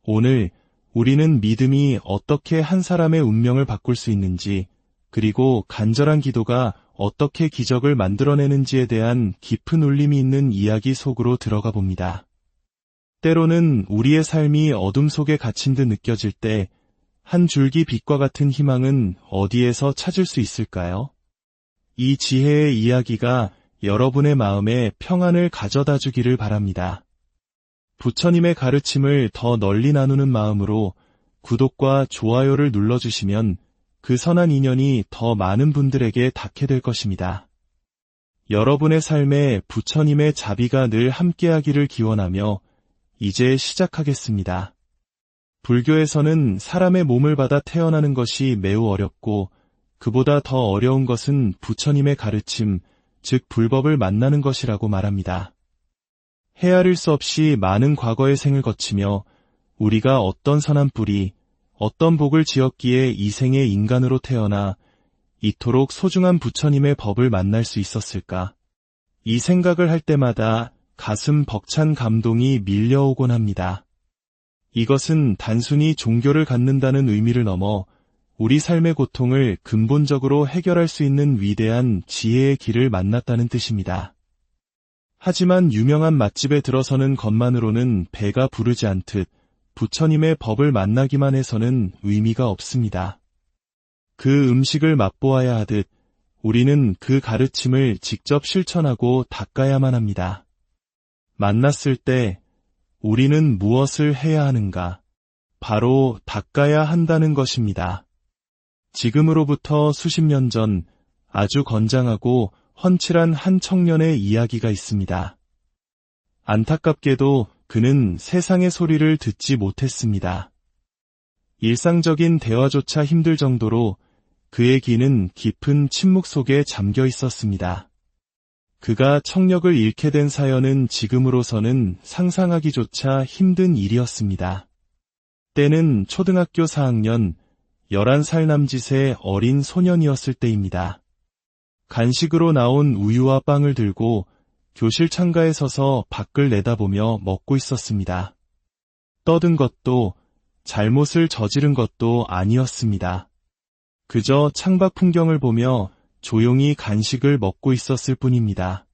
오늘 우리는 믿음이 어떻게 한 사람의 운명을 바꿀 수 있는지, 그리고 간절한 기도가 어떻게 기적을 만들어내는지에 대한 깊은 울림이 있는 이야기 속으로 들어가 봅니다. 때로는 우리의 삶이 어둠 속에 갇힌 듯 느껴질 때 한 줄기 빛과 같은 희망은 어디에서 찾을 수 있을까요? 이 지혜의 이야기가 여러분의 마음에 평안을 가져다 주기를 바랍니다. 부처님의 가르침을 더 널리 나누는 마음으로 구독과 좋아요를 눌러주시면 그 선한 인연이 더 많은 분들에게 닿게 될 것입니다. 여러분의 삶에 부처님의 자비가 늘 함께하기를 기원하며 이제 시작하겠습니다. 불교에서는 사람의 몸을 받아 태어나는 것이 매우 어렵고 그보다 더 어려운 것은 부처님의 가르침, 즉 불법을 만나는 것이라고 말합니다. 헤아릴 수 없이 많은 과거의 생을 거치며 우리가 어떤 선한 뿌리, 어떤 복을 지었기에 이 생에 인간으로 태어나 이토록 소중한 부처님의 법을 만날 수 있었을까? 이 생각을 할 때마다 가슴 벅찬 감동이 밀려오곤 합니다. 이것은 단순히 종교를 갖는다는 의미를 넘어 우리 삶의 고통을 근본적으로 해결할 수 있는 위대한 지혜의 길을 만났다는 뜻입니다. 하지만 유명한 맛집에 들어서는 것만으로는 배가 부르지 않듯 부처님의 법을 만나기만 해서는 의미가 없습니다. 그 음식을 맛보아야 하듯 우리는 그 가르침을 직접 실천하고 닦아야만 합니다. 만났을 때 우리는 무엇을 해야 하는가? 바로 닦아야 한다는 것입니다. 지금으로부터 수십 년 전 아주 건장하고 훤칠한 한 청년의 이야기가 있습니다. 안타깝게도 그는 세상의 소리를 듣지 못했습니다. 일상적인 대화조차 힘들 정도로 그의 귀는 깊은 침묵 속에 잠겨 있었습니다. 그가 청력을 잃게 된 사연은 지금으로서는 상상하기조차 힘든 일이었습니다. 때는 초등학교 4학년 11살 남짓의 어린 소년이었을 때입니다. 간식으로 나온 우유와 빵을 들고 교실 창가에 서서 밖을 내다보며 먹고 있었습니다. 떠든 것도 잘못을 저지른 것도 아니었습니다. 그저 창밖 풍경을 보며 조용히 간식을 먹고 있었을 뿐입니다.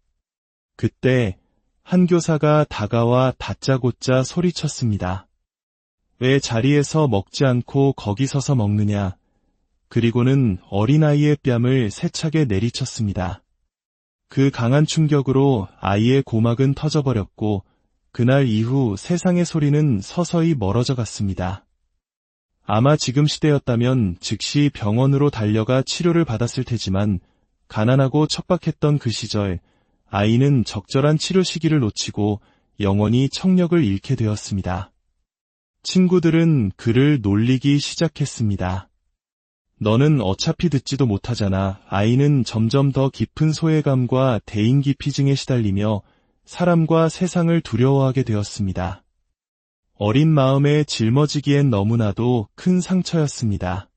그때 한 교사가 다가와 다짜고짜 소리쳤습니다. 왜 자리에서 먹지 않고 거기 서서 먹느냐? 그리고는 어린아이의 뺨을 세차게 내리쳤습니다. 그 강한 충격으로 아이의 고막은 터져버렸고 그날 이후 세상의 소리는 서서히 멀어져 갔습니다. 아마 지금 시대였다면 즉시 병원으로 달려가 치료를 받았을 테지만 가난하고 척박했던 그 시절 아이는 적절한 치료 시기를 놓치고 영원히 청력을 잃게 되었습니다. 친구들은 그를 놀리기 시작했습니다. 너는 어차피 듣지도 못하잖아. 아이는 점점 더 깊은 소외감과 대인기피증에 시달리며 사람과 세상을 두려워하게 되었습니다. 어린 마음에 짊어지기엔 너무나도 큰 상처였습니다.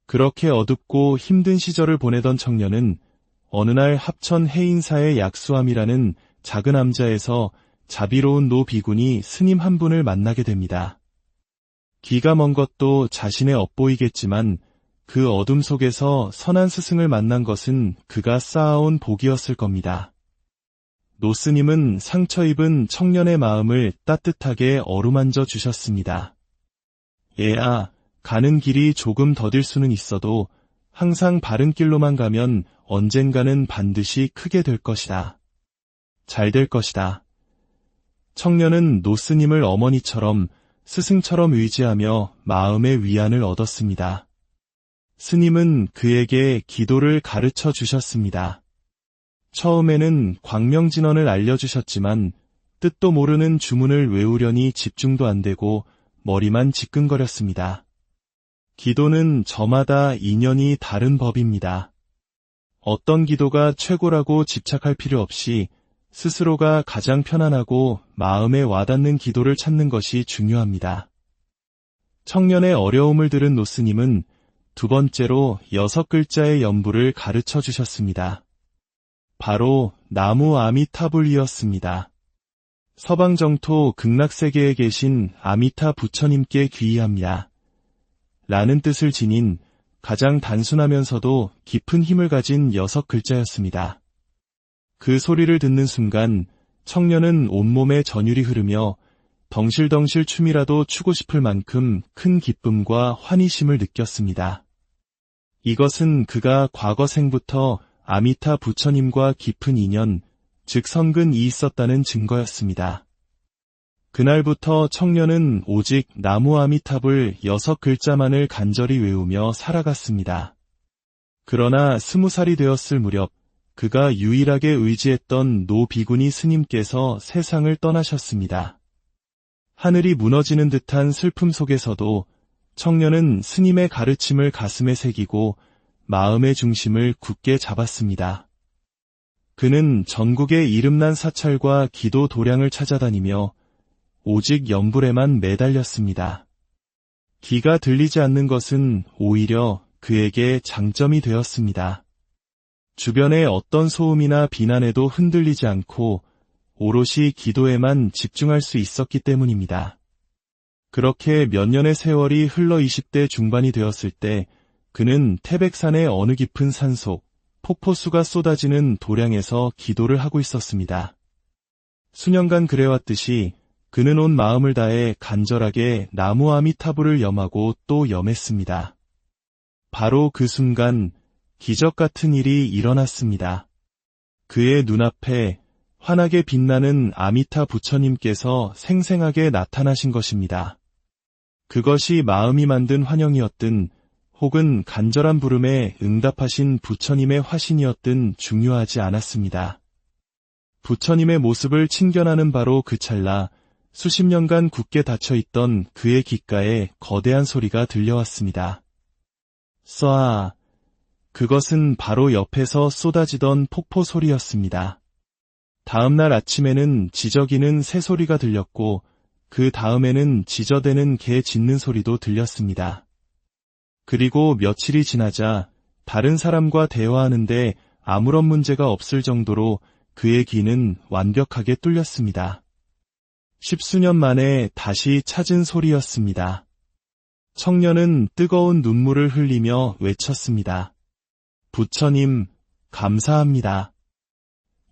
그렇게 어둡고 힘든 시절을 보내던 청년은 어느 날 합천 해인사의 약수함이라는 작은 암자에서 자비로운 노비군이 스님 한 분을 만나게 됩니다. 기가 먼 것도 자신의 업보이겠지만 그 어둠 속에서 선한 스승을 만난 것은 그가 쌓아온 복이었을 겁니다. 노스님은 상처 입은 청년의 마음을 따뜻하게 어루만져 주셨습니다. 얘야, 가는 길이 조금 더딜 수는 있어도 항상 바른 길로만 가면 언젠가는 반드시 크게 될 것이다. 잘 될 것이다. 청년은 노스님을 어머니처럼 스승처럼 의지하며 마음의 위안을 얻었습니다. 스님은 그에게 기도를 가르쳐 주셨습니다. 처음에는 광명진언을 알려주셨지만 뜻도 모르는 주문을 외우려니 집중도 안 되고 머리만 지끈거렸습니다. 기도는 저마다 인연이 다른 법입니다. 어떤 기도가 최고라고 집착할 필요 없이 스스로가 가장 편안하고 마음에 와닿는 기도를 찾는 것이 중요합니다. 청년의 어려움을 들은 노스님은 두 번째로 6글자의 연부를 가르쳐 주셨습니다. 바로 나무 아미타불이었습니다. 서방정토 극락세계에 계신 아미타 부처님께 귀의합니다. 라는 뜻을 지닌 가장 단순하면서도 깊은 힘을 가진 6글자였습니다. 그 소리를 듣는 순간 청년은 온몸에 전율이 흐르며 덩실덩실 춤이라도 추고 싶을 만큼 큰 기쁨과 환희심을 느꼈습니다. 이것은 그가 과거 생부터 아미타 부처님과 깊은 인연, 즉 선근이 있었다는 증거였습니다. 그날부터 청년은 오직 나무 아미탑을 6글자만을 간절히 외우며 살아갔습니다. 그러나 20살이 되었을 무렵 그가 유일하게 의지했던 노 비구니 스님께서 세상을 떠나셨습니다. 하늘이 무너지는 듯한 슬픔 속에서도 청년은 스님의 가르침을 가슴에 새기고 마음의 중심을 굳게 잡았습니다. 그는 전국의 이름난 사찰과 기도 도량을 찾아다니며 오직 염불에만 매달렸습니다. 귀가 들리지 않는 것은 오히려 그에게 장점이 되었습니다. 주변의 어떤 소음이나 비난에도 흔들리지 않고 오롯이 기도에만 집중할 수 있었기 때문입니다. 그렇게 몇 년의 세월이 흘러 20대 중반이 되었을 때 그는 태백산의 어느 깊은 산속, 폭포수가 쏟아지는 도량에서 기도를 하고 있었습니다. 수년간 그래왔듯이 그는 온 마음을 다해 간절하게 나무 아미타불을 염하고 또 염했습니다. 바로 그 순간 기적 같은 일이 일어났습니다. 그의 눈앞에 환하게 빛나는 아미타 부처님께서 생생하게 나타나신 것입니다. 그것이 마음이 만든 환영이었든 혹은 간절한 부름에 응답하신 부처님의 화신이었든 중요하지 않았습니다. 부처님의 모습을 친견하는 바로 그 찰나 수십 년간 굳게 닫혀있던 그의 귓가에 거대한 소리가 들려왔습니다. 쏴! 그것은 바로 옆에서 쏟아지던 폭포 소리였습니다. 다음날 아침에는 지저귀는 새소리가 들렸고 그 다음에는 지저대는 개 짖는 소리도 들렸습니다. 그리고 며칠이 지나자 다른 사람과 대화하는데 아무런 문제가 없을 정도로 그의 귀는 완벽하게 뚫렸습니다. 10수년 만에 다시 찾은 소리였습니다. 청년은 뜨거운 눈물을 흘리며 외쳤습니다. 부처님, 감사합니다.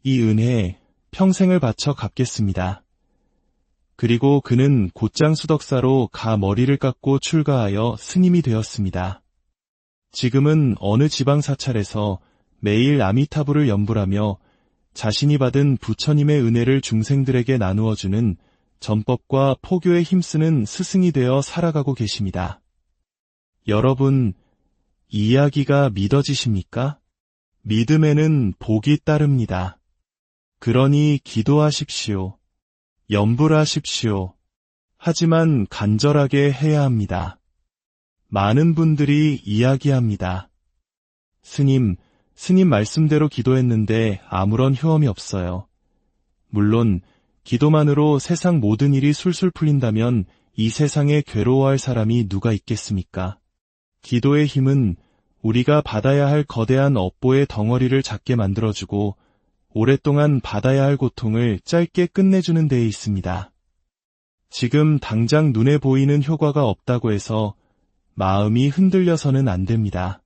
이 은혜 평생을 바쳐 갚겠습니다. 그리고 그는 곧장 수덕사로 가 머리를 깎고 출가하여 스님이 되었습니다. 지금은 어느 지방 사찰에서 매일 아미타불을 염불하며 자신이 받은 부처님의 은혜를 중생들에게 나누어주는 전법과 포교에 힘쓰는 스승이 되어 살아가고 계십니다. 여러분, 이 이야기가 믿어지십니까? 믿음에는 복이 따릅니다. 그러니 기도하십시오. 염불하십시오. 하지만 간절하게 해야 합니다. 많은 분들이 이야기합니다. 스님 말씀대로 기도했는데 아무런 효험이 없어요. 물론 기도만으로 세상 모든 일이 술술 풀린다면 이 세상에 괴로워할 사람이 누가 있겠습니까? 기도의 힘은 우리가 받아야 할 거대한 업보의 덩어리를 작게 만들어주고 오랫동안 받아야 할 고통을 짧게 끝내주는 데에 있습니다. 지금 당장 눈에 보이는 효과가 없다고 해서 마음이 흔들려서는 안 됩니다.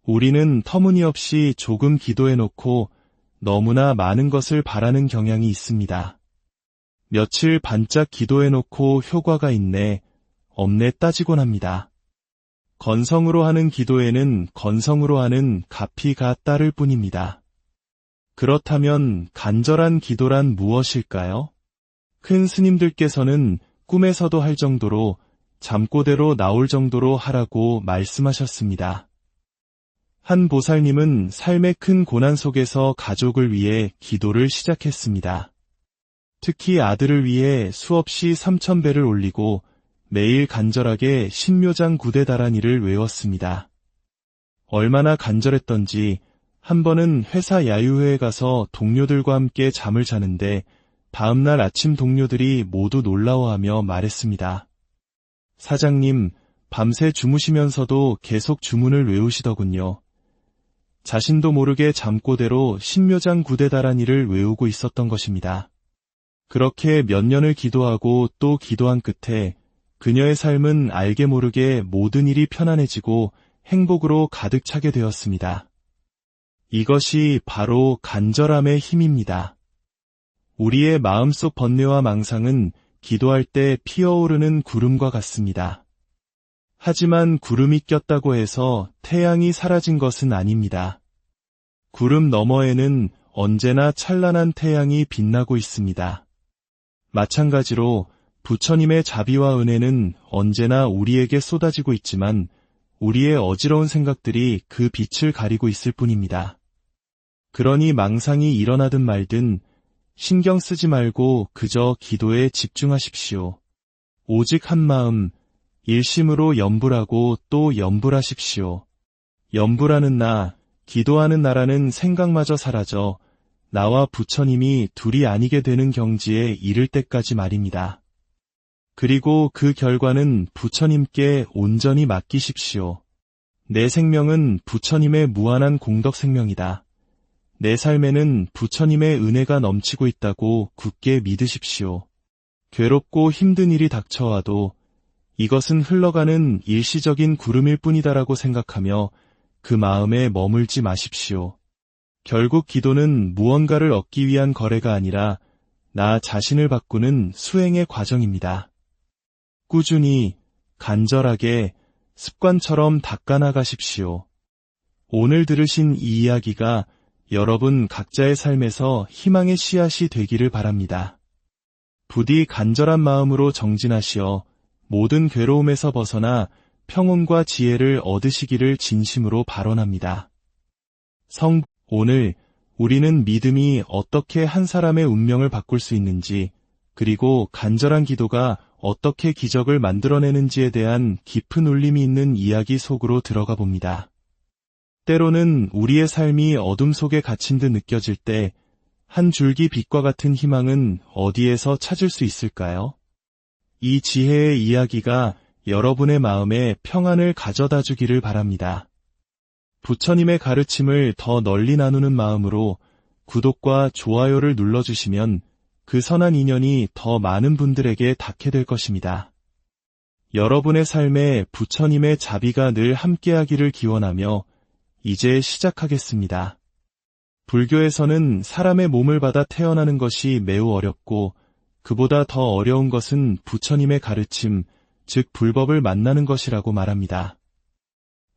우리는 터무니없이 조금 기도해놓고 너무나 많은 것을 바라는 경향이 있습니다. 며칠 반짝 기도해놓고 효과가 있네, 없네 따지곤 합니다. 건성으로 하는 기도에는 건성으로 하는 값이가 따를 뿐입니다. 그렇다면 간절한 기도란 무엇일까요? 큰 스님들께서는 꿈에서도 할 정도로 잠꼬대로 나올 정도로 하라고 말씀하셨습니다. 한 보살님은 삶의 큰 고난 속에서 가족을 위해 기도를 시작했습니다. 특히 아들을 위해 수없이 3000배를 올리고 매일 간절하게 신묘장 구대다라니를 외웠습니다. 얼마나 간절했던지 한 번은 회사 야유회에 가서 동료들과 함께 잠을 자는데 다음날 아침 동료들이 모두 놀라워하며 말했습니다. 사장님, 밤새 주무시면서도 계속 주문을 외우시더군요. 자신도 모르게 잠꼬대로 신묘장 구대다라니를 외우고 있었던 것입니다. 그렇게 몇 년을 기도하고 또 기도한 끝에 그녀의 삶은 알게 모르게 모든 일이 편안해지고 행복으로 가득 차게 되었습니다. 이것이 바로 간절함의 힘입니다. 우리의 마음속 번뇌와 망상은 기도할 때 피어오르는 구름과 같습니다. 하지만 구름이 꼈다고 해서 태양이 사라진 것은 아닙니다. 구름 너머에는 언제나 찬란한 태양이 빛나고 있습니다. 마찬가지로 부처님의 자비와 은혜는 언제나 우리에게 쏟아지고 있지만 우리의 어지러운 생각들이 그 빛을 가리고 있을 뿐입니다. 그러니 망상이 일어나든 말든 신경 쓰지 말고 그저 기도에 집중하십시오. 오직 한 마음, 일심으로 염불하고 또 염불하십시오. 염불하는 나, 기도하는 나라는 생각마저 사라져 나와 부처님이 둘이 아니게 되는 경지에 이를 때까지 말입니다. 그리고 그 결과는 부처님께 온전히 맡기십시오. 내 생명은 부처님의 무한한 공덕 생명이다. 내 삶에는 부처님의 은혜가 넘치고 있다고 굳게 믿으십시오. 괴롭고 힘든 일이 닥쳐와도 이것은 흘러가는 일시적인 구름일 뿐이다라고 생각하며 그 마음에 머물지 마십시오. 결국 기도는 무언가를 얻기 위한 거래가 아니라 나 자신을 바꾸는 수행의 과정입니다. 꾸준히, 간절하게, 습관처럼 닦아나가십시오. 오늘 들으신 이 이야기가 여러분 각자의 삶에서 희망의 씨앗이 되기를 바랍니다. 부디 간절한 마음으로 정진하시어 모든 괴로움에서 벗어나 평온과 지혜를 얻으시기를 진심으로 발언합니다. 오늘 우리는 믿음이 어떻게 한 사람의 운명을 바꿀 수 있는지, 그리고 간절한 기도가 어떻게 기적을 만들어내는지에 대한 깊은 울림이 있는 이야기 속으로 들어가 봅니다. 때로는 우리의 삶이 어둠 속에 갇힌 듯 느껴질 때 한 줄기 빛과 같은 희망은 어디에서 찾을 수 있을까요? 이 지혜의 이야기가 여러분의 마음에 평안을 가져다 주기를 바랍니다. 부처님의 가르침을 더 널리 나누는 마음으로 구독과 좋아요를 눌러주시면 그 선한 인연이 더 많은 분들에게 닿게 될 것입니다. 여러분의 삶에 부처님의 자비가 늘 함께하기를 기원하며 이제 시작하겠습니다. 불교에서는 사람의 몸을 받아 태어나는 것이 매우 어렵고 그보다 더 어려운 것은 부처님의 가르침, 즉 불법을 만나는 것이라고 말합니다.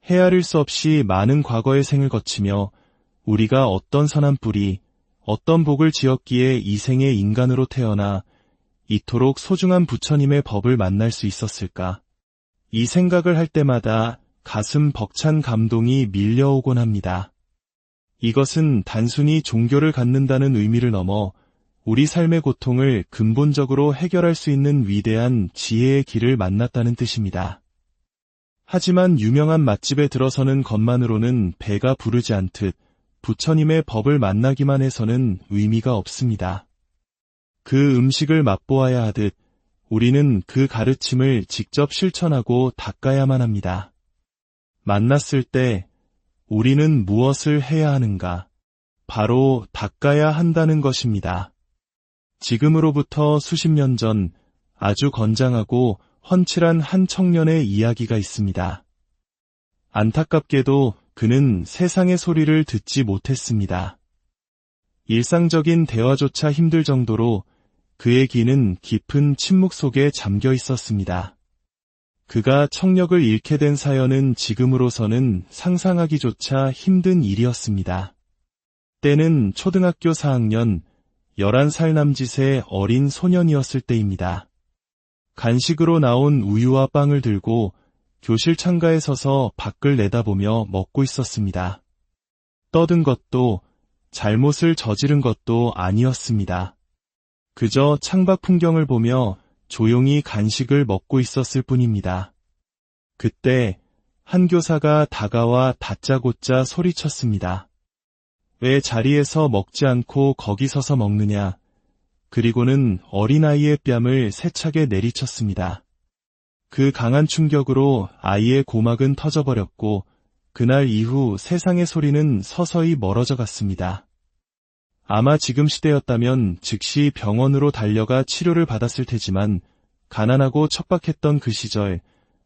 헤아릴 수 없이 많은 과거의 생을 거치며 우리가 어떤 선한 뿌리, 어떤 복을 지었기에 이 생에 인간으로 태어나 이토록 소중한 부처님의 법을 만날 수 있었을까? 이 생각을 할 때마다 가슴 벅찬 감동이 밀려오곤 합니다. 이것은 단순히 종교를 갖는다는 의미를 넘어 우리 삶의 고통을 근본적으로 해결할 수 있는 위대한 지혜의 길을 만났다는 뜻입니다. 하지만 유명한 맛집에 들어서는 것만으로는 배가 부르지 않듯 부처님의 법을 만나기만 해서는 의미가 없습니다. 그 음식을 맛보아야 하듯 우리는 그 가르침을 직접 실천하고 닦아야만 합니다. 만났을 때 우리는 무엇을 해야 하는가? 바로 닦아야 한다는 것입니다. 지금으로부터 수십 년 전 아주 건장하고 훤칠한 한 청년의 이야기가 있습니다. 안타깝게도 그는 세상의 소리를 듣지 못했습니다. 일상적인 대화조차 힘들 정도로 그의 귀는 깊은 침묵 속에 잠겨 있었습니다. 그가 청력을 잃게 된 사연은 지금으로서는 상상하기조차 힘든 일이었습니다. 때는 초등학교 4학년 11살 남짓의 어린 소년이었을 때입니다. 간식으로 나온 우유와 빵을 들고 교실 창가에 서서 밖을 내다보며 먹고 있었습니다. 떠든 것도 잘못을 저지른 것도 아니었습니다. 그저 창밖 풍경을 보며 조용히 간식을 먹고 있었을 뿐입니다. 그때 한 교사가 다가와 다짜고짜 소리쳤습니다. 왜 자리에서 먹지 않고 거기 서서 먹느냐? 그리고는 어린아이의 뺨을 세차게 내리쳤습니다. 그 강한 충격으로 아이의 고막은 터져버렸고 그날 이후 세상의 소리는 서서히 멀어져 갔습니다. 아마 지금 시대였다면 즉시 병원으로 달려가 치료를 받았을 테지만 가난하고 척박했던 그 시절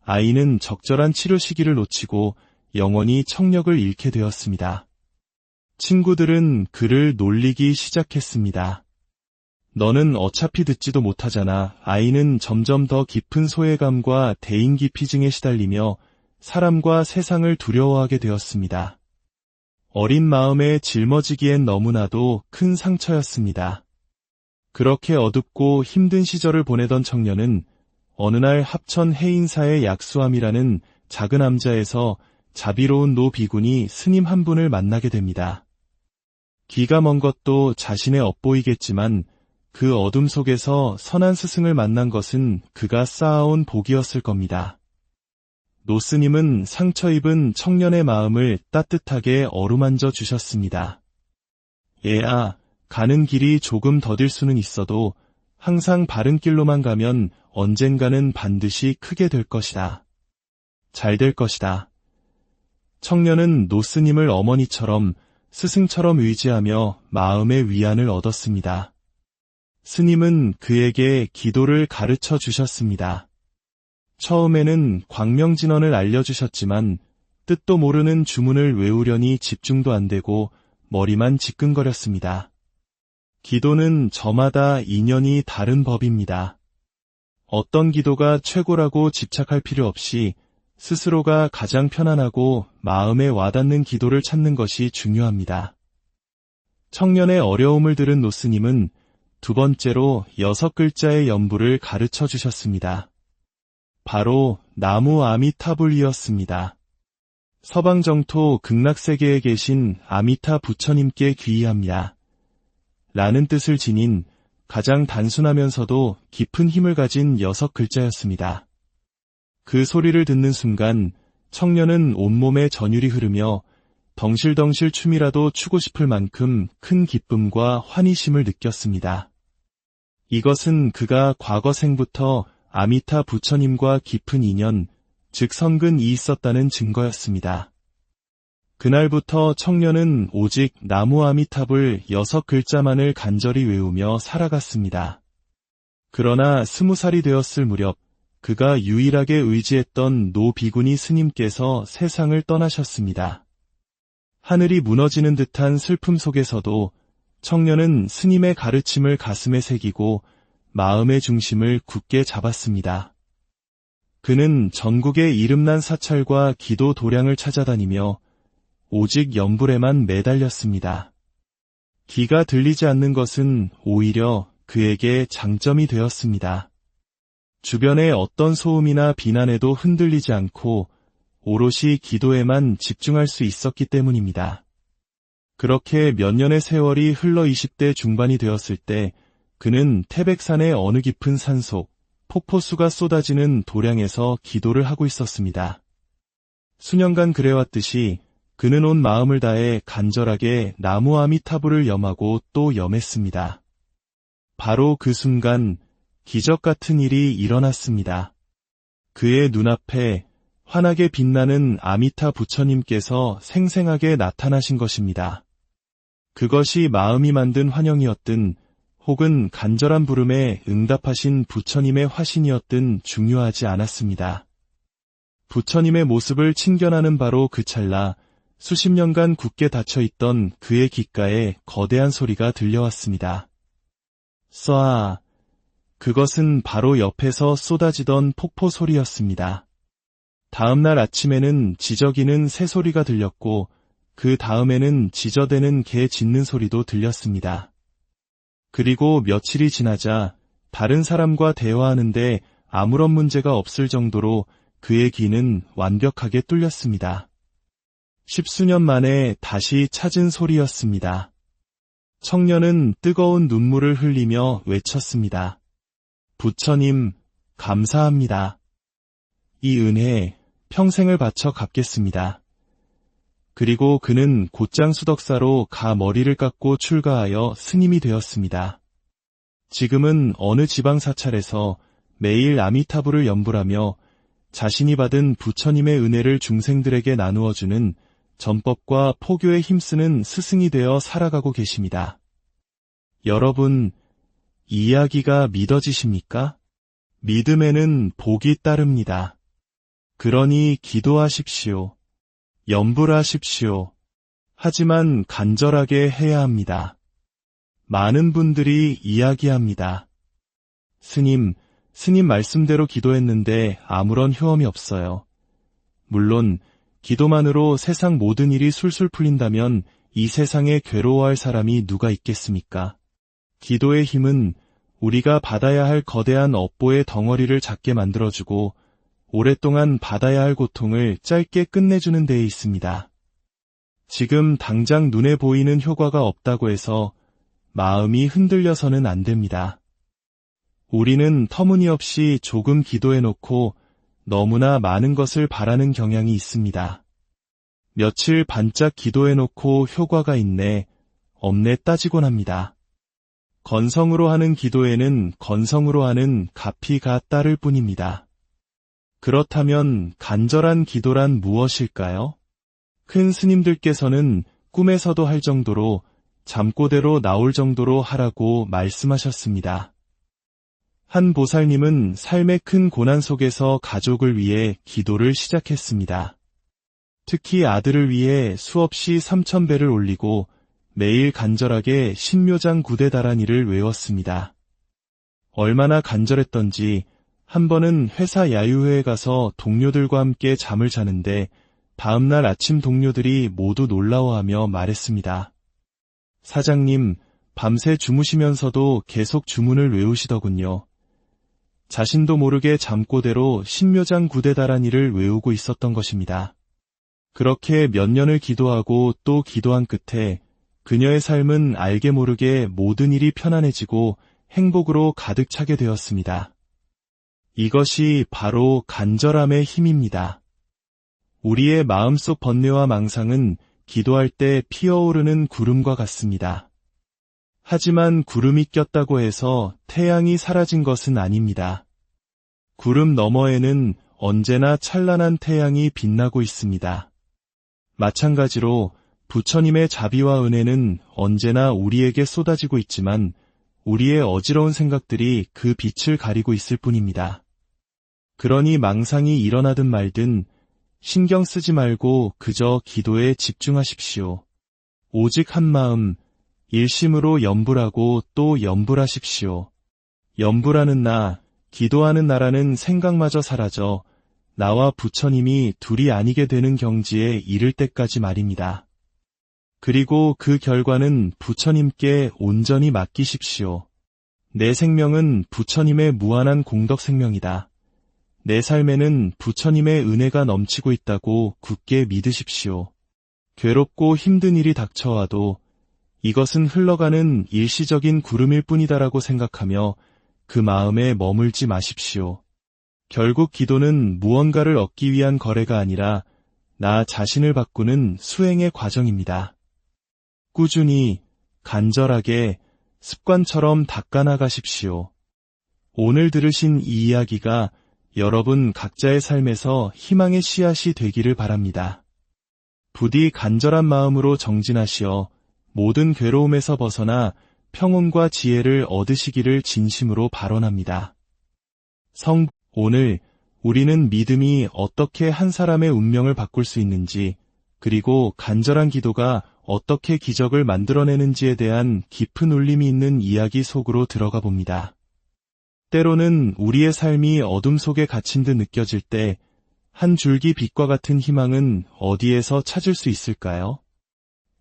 아이는 적절한 치료 시기를 놓치고 영원히 청력을 잃게 되었습니다. 친구들은 그를 놀리기 시작했습니다. 너는 어차피 듣지도 못하잖아. 아이는 점점 더 깊은 소외감과 대인기피증에 시달리며 사람과 세상을 두려워하게 되었습니다. 어린 마음에 짊어지기엔 너무나도 큰 상처였습니다. 그렇게 어둡고 힘든 시절을 보내던 청년은 어느 날 합천 해인사의 약수함이라는 작은 암자에서 자비로운 노 비군이 스님 한 분을 만나게 됩니다. 기가 먼 것도 자신의 업보이겠지만 그 어둠 속에서 선한 스승을 만난 것은 그가 쌓아온 복이었을 겁니다. 노 스님은 상처 입은 청년의 마음을 따뜻하게 어루만져 주셨습니다. 얘야, 가는 길이 조금 더딜 수는 있어도 항상 바른 길로만 가면 언젠가는 반드시 크게 될 것이다. 잘 될 것이다. 청년은 노 스님을 어머니처럼 스승처럼 의지하며 마음의 위안을 얻었습니다. 스님은 그에게 기도를 가르쳐 주셨습니다. 처음에는 광명진언을 알려주셨지만 뜻도 모르는 주문을 외우려니 집중도 안 되고 머리만 지끈거렸습니다. 기도는 저마다 인연이 다른 법입니다. 어떤 기도가 최고라고 집착할 필요 없이 스스로가 가장 편안하고 마음에 와닿는 기도를 찾는 것이 중요합니다. 청년의 어려움을 들은 노스님은 두 번째로 6글자의 연부를 가르쳐 주셨습니다. 바로 나무 아미타불이었습니다. 서방정토 극락세계에 계신 아미타 부처님께 귀의합니다. 라는 뜻을 지닌 가장 단순하면서도 깊은 힘을 가진 6글자였습니다. 그 소리를 듣는 순간 청년은 온몸에 전율이 흐르며 덩실덩실 춤이라도 추고 싶을 만큼 큰 기쁨과 환희심을 느꼈습니다. 이것은 그가 과거 생부터 아미타 부처님과 깊은 인연, 즉 선근이 있었다는 증거였습니다. 그날부터 청년은 오직 나무 아미탑을 6글자만을 간절히 외우며 살아갔습니다. 그러나 20살이 되었을 무렵 그가 유일하게 의지했던 노 비구니 스님께서 세상을 떠나셨습니다. 하늘이 무너지는 듯한 슬픔 속에서도 청년은 스님의 가르침을 가슴에 새기고 마음의 중심을 굳게 잡았습니다. 그는 전국의 이름난 사찰과 기도 도량을 찾아다니며 오직 연불에만 매달렸습니다. 귀가 들리지 않는 것은 오히려 그에게 장점이 되었습니다. 주변의 어떤 소음이나 비난에도 흔들리지 않고 오롯이 기도에만 집중할 수 있었기 때문입니다. 그렇게 몇 년의 세월이 흘러 20대 중반이 되었을 때 그는 태백산의 어느 깊은 산속, 폭포수가 쏟아지는 도량에서 기도를 하고 있었습니다. 수년간 그래왔듯이 그는 온 마음을 다해 간절하게 나무 아미타불을 염하고 또 염했습니다. 바로 그 순간 기적 같은 일이 일어났습니다. 그의 눈앞에 환하게 빛나는 아미타 부처님께서 생생하게 나타나신 것입니다. 그것이 마음이 만든 환영이었든 혹은 간절한 부름에 응답하신 부처님의 화신이었든 중요하지 않았습니다. 부처님의 모습을 친견하는 바로 그 찰나 수십 년간 굳게 닫혀있던 그의 귓가에 거대한 소리가 들려왔습니다. 쏴. 그것은 바로 옆에서 쏟아지던 폭포 소리였습니다. 다음날 아침에는 지저귀는 새소리가 들렸고 그 다음에는 지저대는 개 짖는 소리도 들렸습니다. 그리고 며칠이 지나자 다른 사람과 대화하는데 아무런 문제가 없을 정도로 그의 귀는 완벽하게 뚫렸습니다. 10수년 만에 다시 찾은 소리였습니다. 청년은 뜨거운 눈물을 흘리며 외쳤습니다. 부처님, 감사합니다. 이 은혜 평생을 바쳐 갚겠습니다. 그리고 그는 곧장 수덕사로 가 머리를 깎고 출가하여 스님이 되었습니다. 지금은 어느 지방사찰에서 매일 아미타불을 연불하며 자신이 받은 부처님의 은혜를 중생들에게 나누어주는 전법과 포교에 힘쓰는 스승이 되어 살아가고 계십니다. 여러분, 이 이야기가 믿어지십니까? 믿음에는 복이 따릅니다. 그러니 기도하십시오. 염불하십시오. 하지만 간절하게 해야 합니다. 많은 분들이 이야기합니다. 스님 말씀대로 기도했는데 아무런 효험이 없어요. 물론 기도만으로 세상 모든 일이 술술 풀린다면 이 세상에 괴로워할 사람이 누가 있겠습니까? 기도의 힘은 우리가 받아야 할 거대한 업보의 덩어리를 작게 만들어주고 오랫동안 받아야 할 고통을 짧게 끝내주는 데에 있습니다. 지금 당장 눈에 보이는 효과가 없다고 해서 마음이 흔들려서는 안 됩니다. 우리는 터무니없이 조금 기도해놓고 너무나 많은 것을 바라는 경향이 있습니다. 며칠 반짝 기도해놓고 효과가 있네, 없네 따지곤 합니다. 건성으로 하는 기도에는 건성으로 하는 값이가 따를 뿐입니다. 그렇다면 간절한 기도란 무엇일까요? 큰 스님들께서는 꿈에서도 할 정도로 잠꼬대로 나올 정도로 하라고 말씀하셨습니다. 한 보살님은 삶의 큰 고난 속에서 가족을 위해 기도를 시작했습니다. 특히 아들을 위해 수없이 3000배를 올리고 매일 간절하게 신묘장 구대다라니를 외웠습니다. 얼마나 간절했던지 한 번은 회사 야유회에 가서 동료들과 함께 잠을 자는데 다음날 아침 동료들이 모두 놀라워하며 말했습니다. 사장님, 밤새 주무시면서도 계속 주문을 외우시더군요. 자신도 모르게 잠꼬대로 신묘장 구대다라니를 외우고 있었던 것입니다. 그렇게 몇 년을 기도하고 또 기도한 끝에 그녀의 삶은 알게 모르게 모든 일이 편안해지고 행복으로 가득 차게 되었습니다. 이것이 바로 간절함의 힘입니다. 우리의 마음속 번뇌와 망상은 기도할 때 피어오르는 구름과 같습니다. 하지만 구름이 꼈다고 해서 태양이 사라진 것은 아닙니다. 구름 너머에는 언제나 찬란한 태양이 빛나고 있습니다. 마찬가지로 부처님의 자비와 은혜는 언제나 우리에게 쏟아지고 있지만 우리의 어지러운 생각들이 그 빛을 가리고 있을 뿐입니다. 그러니 망상이 일어나든 말든 신경 쓰지 말고 그저 기도에 집중하십시오. 오직 한 마음, 일심으로 염불하고 또 염불하십시오. 염불하는 나, 기도하는 나라는 생각마저 사라져 나와 부처님이 둘이 아니게 되는 경지에 이를 때까지 말입니다. 그리고 그 결과는 부처님께 온전히 맡기십시오. 내 생명은 부처님의 무한한 공덕 생명이다. 내 삶에는 부처님의 은혜가 넘치고 있다고 굳게 믿으십시오. 괴롭고 힘든 일이 닥쳐와도 이것은 흘러가는 일시적인 구름일 뿐이다라고 생각하며 그 마음에 머물지 마십시오. 결국 기도는 무언가를 얻기 위한 거래가 아니라 나 자신을 바꾸는 수행의 과정입니다. 꾸준히, 간절하게, 습관처럼 닦아나가십시오. 오늘 들으신 이 이야기가 여러분 각자의 삶에서 희망의 씨앗이 되기를 바랍니다. 부디 간절한 마음으로 정진하시어 모든 괴로움에서 벗어나 평온과 지혜를 얻으시기를 진심으로 발언합니다. 오늘 우리는 믿음이 어떻게 한 사람의 운명을 바꿀 수 있는지, 그리고 간절한 기도가 어떻게 기적을 만들어내는지에 대한 깊은 울림이 있는 이야기 속으로 들어가 봅니다. 때로는 우리의 삶이 어둠 속에 갇힌 듯 느껴질 때 한 줄기 빛과 같은 희망은 어디에서 찾을 수 있을까요?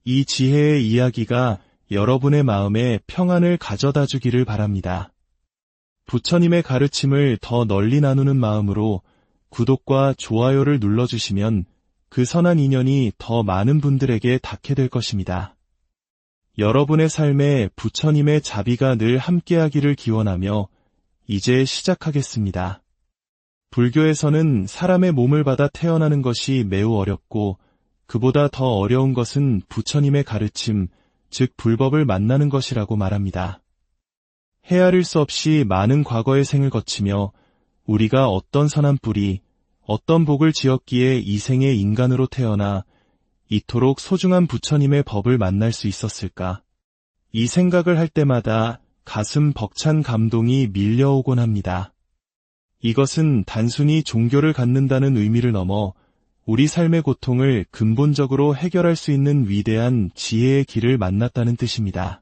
이 지혜의 이야기가 여러분의 마음에 평안을 가져다 주기를 바랍니다. 부처님의 가르침을 더 널리 나누는 마음으로 구독과 좋아요를 눌러주시면 그 선한 인연이 더 많은 분들에게 닿게 될 것입니다. 여러분의 삶에 부처님의 자비가 늘 함께하기를 기원하며 이제 시작하겠습니다. 불교에서는 사람의 몸을 받아 태어나는 것이 매우 어렵고 그보다 더 어려운 것은 부처님의 가르침, 즉 불법을 만나는 것이라고 말합니다. 헤아릴 수 없이 많은 과거의 생을 거치며 우리가 어떤 선한 뿌리, 어떤 복을 지었기에 이 생에 인간으로 태어나 이토록 소중한 부처님의 법을 만날 수 있었을까? 이 생각을 할 때마다 가슴 벅찬 감동이 밀려오곤 합니다. 이것은 단순히 종교를 갖는다는 의미를 넘어 우리 삶의 고통을 근본적으로 해결할 수 있는 위대한 지혜의 길을 만났다는 뜻입니다.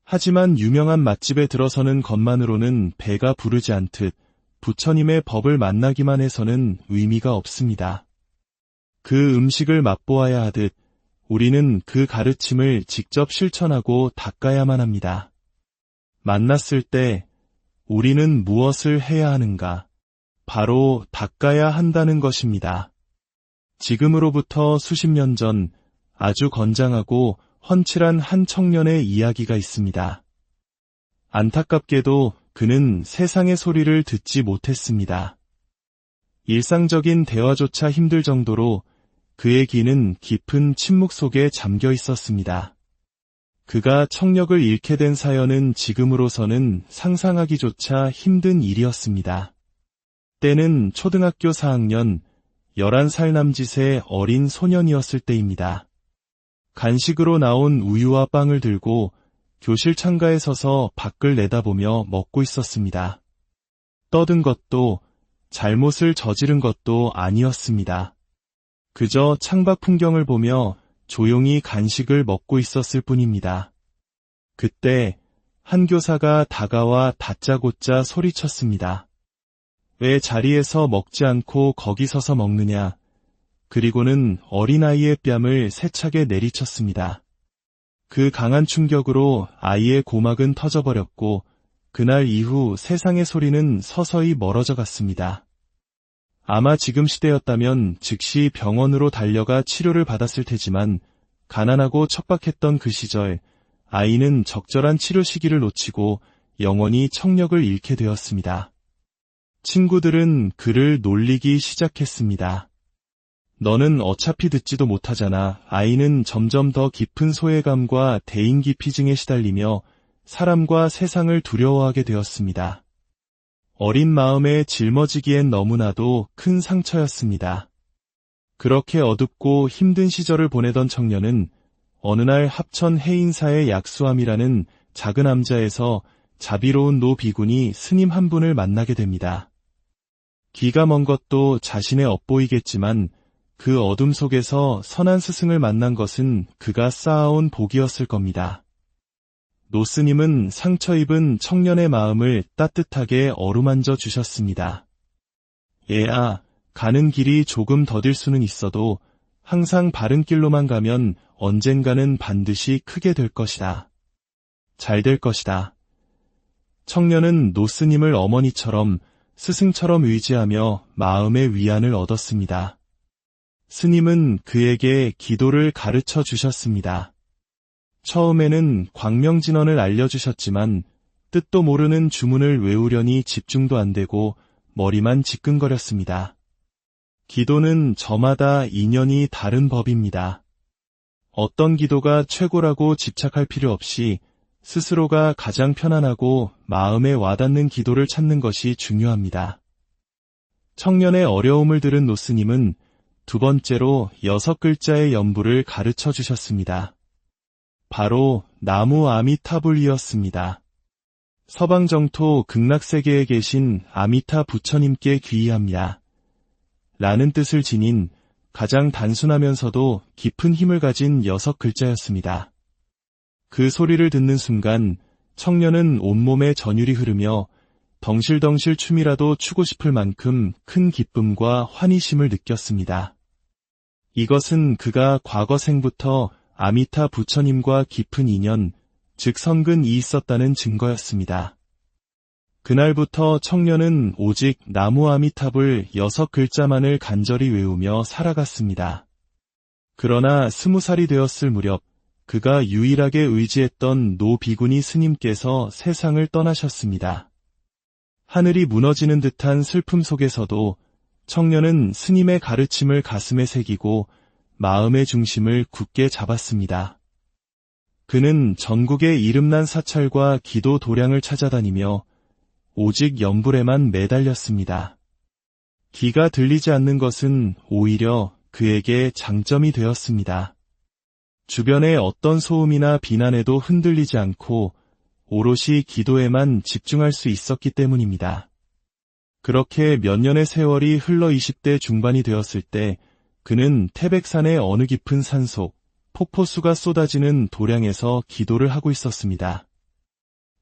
하지만 유명한 맛집에 들어서는 것만으로는 배가 부르지 않듯 부처님의 법을 만나기만 해서는 의미가 없습니다. 그 음식을 맛보아야 하듯 우리는 그 가르침을 직접 실천하고 닦아야만 합니다. 만났을 때 우리는 무엇을 해야 하는가? 바로 닦아야 한다는 것입니다. 지금으로부터 수십 년 전 아주 건장하고 훤칠한 한 청년의 이야기가 있습니다. 안타깝게도 그는 세상의 소리를 듣지 못했습니다. 일상적인 대화조차 힘들 정도로 그의 귀는 깊은 침묵 속에 잠겨 있었습니다. 그가 청력을 잃게 된 사연은 지금으로서는 상상하기조차 힘든 일이었습니다. 때는 초등학교 4학년 11살 남짓의 어린 소년이었을 때입니다. 간식으로 나온 우유와 빵을 들고 교실 창가에 서서 밖을 내다보며 먹고 있었습니다. 떠든 것도 잘못을 저지른 것도 아니었습니다. 그저 창밖 풍경을 보며 조용히 간식을 먹고 있었을 뿐입니다. 그때 한 교사가 다가와 다짜고짜 소리쳤습니다. 왜 자리에서 먹지 않고 거기 서서 먹느냐? 그리고는 어린아이의 뺨을 세차게 내리쳤습니다. 그 강한 충격으로 아이의 고막은 터져버렸고 그날 이후 세상의 소리는 서서히 멀어져 갔습니다. 아마 지금 시대였다면 즉시 병원으로 달려가 치료를 받았을 테지만 가난하고 척박했던 그 시절 아이는 적절한 치료 시기를 놓치고 영원히 청력을 잃게 되었습니다. 친구들은 그를 놀리기 시작했습니다. 너는 어차피 듣지도 못하잖아. 아이는 점점 더 깊은 소외감과 대인기피증에 시달리며 사람과 세상을 두려워하게 되었습니다. 어린 마음에 짊어지기엔 너무나도 큰 상처였습니다. 그렇게 어둡고 힘든 시절을 보내던 청년은 어느 날 합천 해인사의 약수함이라는 작은 암자에서 자비로운 노 비군이 스님 한 분을 만나게 됩니다. 기가 먼 것도 자신의 업보이겠지만 그 어둠 속에서 선한 스승을 만난 것은 그가 쌓아온 복이었을 겁니다. 노 스님은 상처 입은 청년의 마음을 따뜻하게 어루만져 주셨습니다. 얘야, 가는 길이 조금 더딜 수는 있어도 항상 바른 길로만 가면 언젠가는 반드시 크게 될 것이다. 잘 될 것이다. 청년은 노 스님을 어머니처럼 스승처럼 의지하며 마음의 위안을 얻었습니다. 스님은 그에게 기도를 가르쳐 주셨습니다. 처음에는 광명진언을 알려주셨지만 뜻도 모르는 주문을 외우려니 집중도 안 되고 머리만 지끈거렸습니다. 기도는 저마다 인연이 다른 법입니다. 어떤 기도가 최고라고 집착할 필요 없이 스스로가 가장 편안하고 마음에 와닿는 기도를 찾는 것이 중요합니다. 청년의 어려움을 들은 노스님은 두 번째로 6글자의 연부를 가르쳐 주셨습니다. 바로 나무 아미타불이었습니다. 서방 정토 극락세계에 계신 아미타 부처님께 귀의합니다. 라는 뜻을 지닌 가장 단순하면서도 깊은 힘을 가진 6글자였습니다. 그 소리를 듣는 순간 청년은 온몸에 전율이 흐르며 덩실덩실 춤이라도 추고 싶을 만큼 큰 기쁨과 환희심을 느꼈습니다. 이것은 그가 과거 생부터 아미타 부처님과 깊은 인연, 즉 선근이 있었다는 증거였습니다. 그날부터 청년은 오직 나무 아미탑을 6글자만을 간절히 외우며 살아갔습니다. 그러나 20살이 되었을 무렵 그가 유일하게 의지했던 노 비구니 스님께서 세상을 떠나셨습니다. 하늘이 무너지는 듯한 슬픔 속에서도 청년은 스님의 가르침을 가슴에 새기고 마음의 중심을 굳게 잡았습니다. 그는 전국의 이름난 사찰과 기도 도량을 찾아다니며 오직 연불에만 매달렸습니다. 귀가 들리지 않는 것은 오히려 그에게 장점이 되었습니다. 주변의 어떤 소음이나 비난에도 흔들리지 않고 오롯이 기도에만 집중할 수 있었기 때문입니다. 그렇게 몇 년의 세월이 흘러 20대 중반이 되었을 때 그는 태백산의 어느 깊은 산속, 폭포수가 쏟아지는 도량에서 기도를 하고 있었습니다.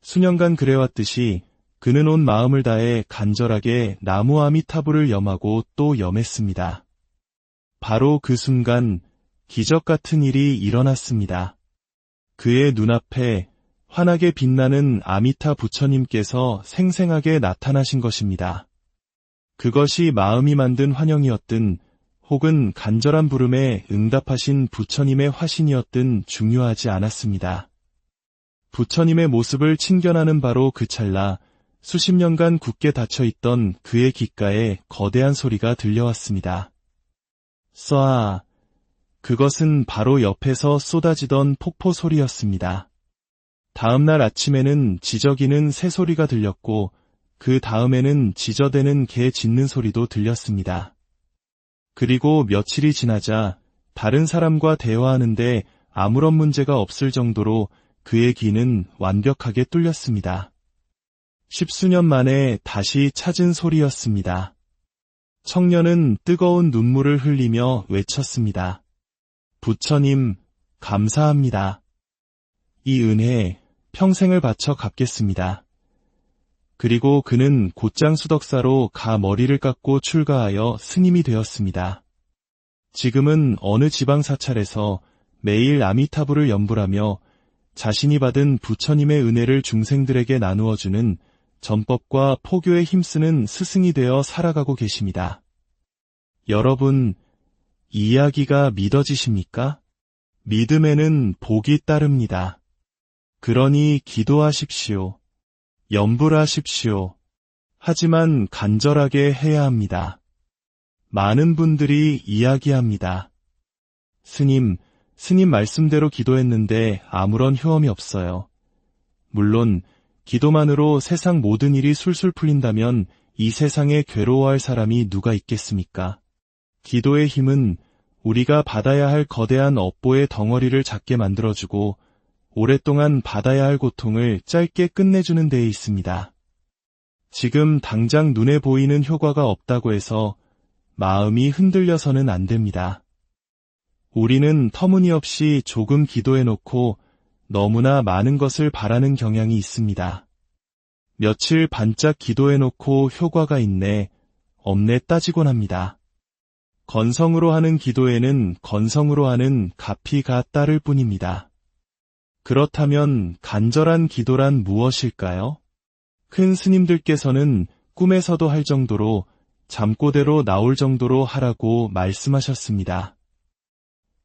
수년간 그래왔듯이 그는 온 마음을 다해 간절하게 나무 아미타불을 염하고 또 염했습니다. 바로 그 순간 기적 같은 일이 일어났습니다. 그의 눈앞에 환하게 빛나는 아미타 부처님께서 생생하게 나타나신 것입니다. 그것이 마음이 만든 환영이었든 혹은 간절한 부름에 응답하신 부처님의 화신이었든 중요하지 않았습니다. 부처님의 모습을 친견하는 바로 그 찰나 수십 년간 굳게 닫혀있던 그의 귓가에 거대한 소리가 들려왔습니다. 쏴. 그것은 바로 옆에서 쏟아지던 폭포 소리였습니다. 다음 날 아침에는 지저귀는 새소리가 들렸고 그 다음에는 지저대는 개 짖는 소리도 들렸습니다. 그리고 며칠이 지나자 다른 사람과 대화하는데 아무런 문제가 없을 정도로 그의 귀는 완벽하게 뚫렸습니다. 10수년 만에 다시 찾은 소리였습니다. 청년은 뜨거운 눈물을 흘리며 외쳤습니다. 부처님, 감사합니다. 이 은혜 평생을 바쳐 갚겠습니다. 그리고 그는 곧장 수덕사로 가 머리를 깎고 출가하여 스님이 되었습니다. 지금은 어느 지방 사찰에서 매일 아미타불을 염불하며 자신이 받은 부처님의 은혜를 중생들에게 나누어주는 전법과 포교에 힘쓰는 스승이 되어 살아가고 계십니다. 여러분, 이 이야기가 믿어지십니까? 믿음에는 복이 따릅니다. 그러니 기도하십시오. 염불하십시오. 하지만 간절하게 해야 합니다. 많은 분들이 이야기합니다. 스님 말씀대로 기도했는데 아무런 효험이 없어요. 물론 기도만으로 세상 모든 일이 술술 풀린다면 이 세상에 괴로워할 사람이 누가 있겠습니까? 기도의 힘은 우리가 받아야 할 거대한 업보의 덩어리를 작게 만들어주고 오랫동안 받아야 할 고통을 짧게 끝내주는 데에 있습니다. 지금 당장 눈에 보이는 효과가 없다고 해서 마음이 흔들려서는 안 됩니다. 우리는 터무니없이 조금 기도해놓고 너무나 많은 것을 바라는 경향이 있습니다. 며칠 반짝 기도해놓고 효과가 있네, 없네 따지곤 합니다. 건성으로 하는 기도에는 건성으로 하는 값이가 따를 뿐입니다. 그렇다면 간절한 기도란 무엇일까요? 큰 스님들께서는 꿈에서도 할 정도로 잠꼬대로 나올 정도로 하라고 말씀하셨습니다.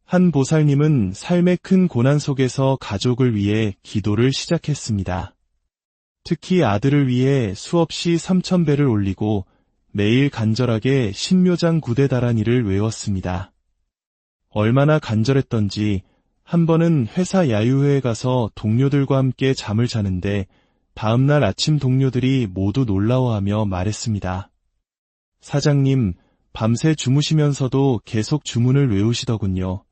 한 보살님은 삶의 큰 고난 속에서 가족을 위해 기도를 시작했습니다. 특히 아들을 위해 수없이 3000배를 올리고 매일 간절하게 신묘장 구대다라니를 외웠습니다. 얼마나 간절했던지 한 번은 회사 야유회에 가서 동료들과 함께 잠을 자는데 다음날 아침 동료들이 모두 놀라워하며 말했습니다. 사장님, 밤새 주무시면서도 계속 주문을 외우시더군요.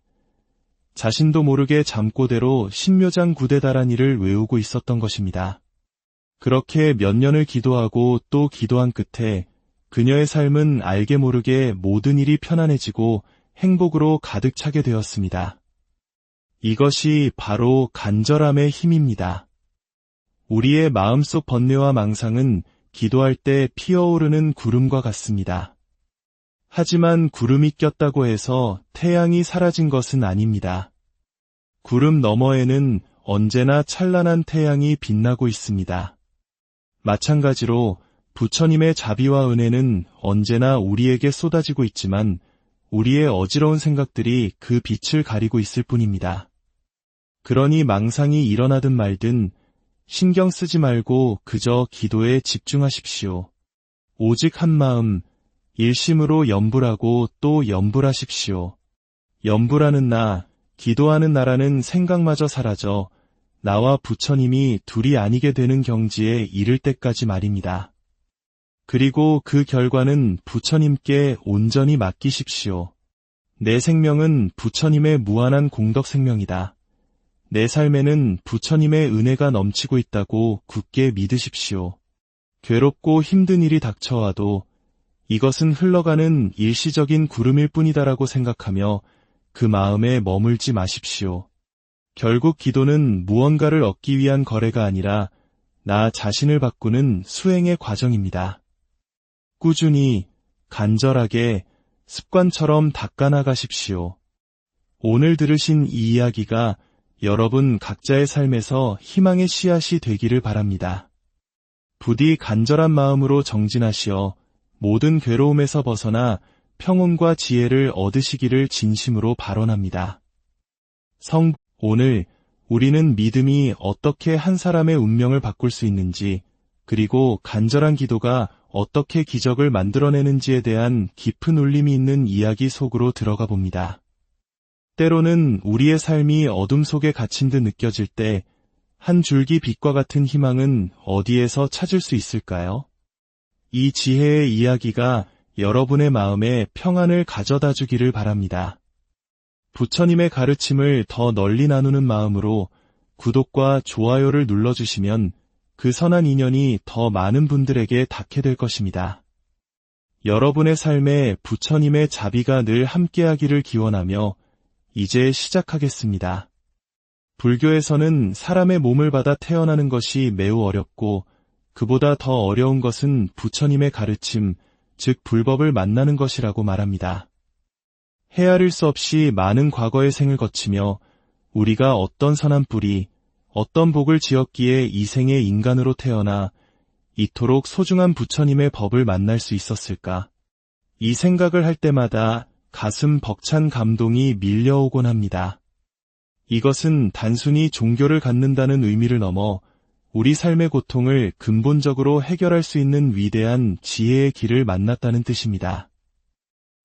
자신도 모르게 잠꼬대로 신묘장 구대다라니를 외우고 있었던 것입니다. 그렇게 몇 년을 기도하고 또 기도한 끝에 그녀의 삶은 알게 모르게 모든 일이 편안해지고 행복으로 가득 차게 되었습니다. 이것이 바로 간절함의 힘입니다. 우리의 마음속 번뇌와 망상은 기도할 때 피어오르는 구름과 같습니다. 하지만 구름이 꼈다고 해서 태양이 사라진 것은 아닙니다. 구름 너머에는 언제나 찬란한 태양이 빛나고 있습니다. 마찬가지로 부처님의 자비와 은혜는 언제나 우리에게 쏟아지고 있지만 우리의 어지러운 생각들이 그 빛을 가리고 있을 뿐입니다. 그러니 망상이 일어나든 말든 신경 쓰지 말고 그저 기도에 집중하십시오. 오직 한 마음, 일심으로 염불하고 또 염불하십시오. 염불하는 나, 기도하는 나라는 생각마저 사라져 나와 부처님이 둘이 아니게 되는 경지에 이를 때까지 말입니다. 그리고 그 결과는 부처님께 온전히 맡기십시오. 내 생명은 부처님의 무한한 공덕 생명이다. 내 삶에는 부처님의 은혜가 넘치고 있다고 굳게 믿으십시오. 괴롭고 힘든 일이 닥쳐와도 이것은 흘러가는 일시적인 구름일 뿐이다라고 생각하며 그 마음에 머물지 마십시오. 결국 기도는 무언가를 얻기 위한 거래가 아니라 나 자신을 바꾸는 수행의 과정입니다. 꾸준히, 간절하게, 습관처럼 닦아나가십시오. 오늘 들으신 이 이야기가 여러분 각자의 삶에서 희망의 씨앗이 되기를 바랍니다. 부디 간절한 마음으로 정진하시어 모든 괴로움에서 벗어나 평온과 지혜를 얻으시기를 진심으로 발언합니다. 오늘 우리는 믿음이 어떻게 한 사람의 운명을 바꿀 수 있는지, 그리고 간절한 기도가 어떻게 기적을 만들어내는지에 대한 깊은 울림이 있는 이야기 속으로 들어가 봅니다. 때로는 우리의 삶이 어둠 속에 갇힌 듯 느껴질 때 한 줄기 빛과 같은 희망은 어디에서 찾을 수 있을까요? 이 지혜의 이야기가 여러분의 마음에 평안을 가져다 주기를 바랍니다. 부처님의 가르침을 더 널리 나누는 마음으로 구독과 좋아요를 눌러주시면 그 선한 인연이 더 많은 분들에게 닿게 될 것입니다. 여러분의 삶에 부처님의 자비가 늘 함께하기를 기원하며 이제 시작하겠습니다. 불교에서는 사람의 몸을 받아 태어나는 것이 매우 어렵고 그보다 더 어려운 것은 부처님의 가르침, 즉 불법을 만나는 것이라고 말합니다. 헤아릴 수 없이 많은 과거의 생을 거치며 우리가 어떤 선한 뿌리, 어떤 복을 지었기에 이 생에 인간으로 태어나 이토록 소중한 부처님의 법을 만날 수 있었을까? 이 생각을 할 때마다 가슴 벅찬 감동이 밀려오곤 합니다. 이것은 단순히 종교를 갖는다는 의미를 넘어 우리 삶의 고통을 근본적으로 해결할 수 있는 위대한 지혜의 길을 만났다는 뜻입니다.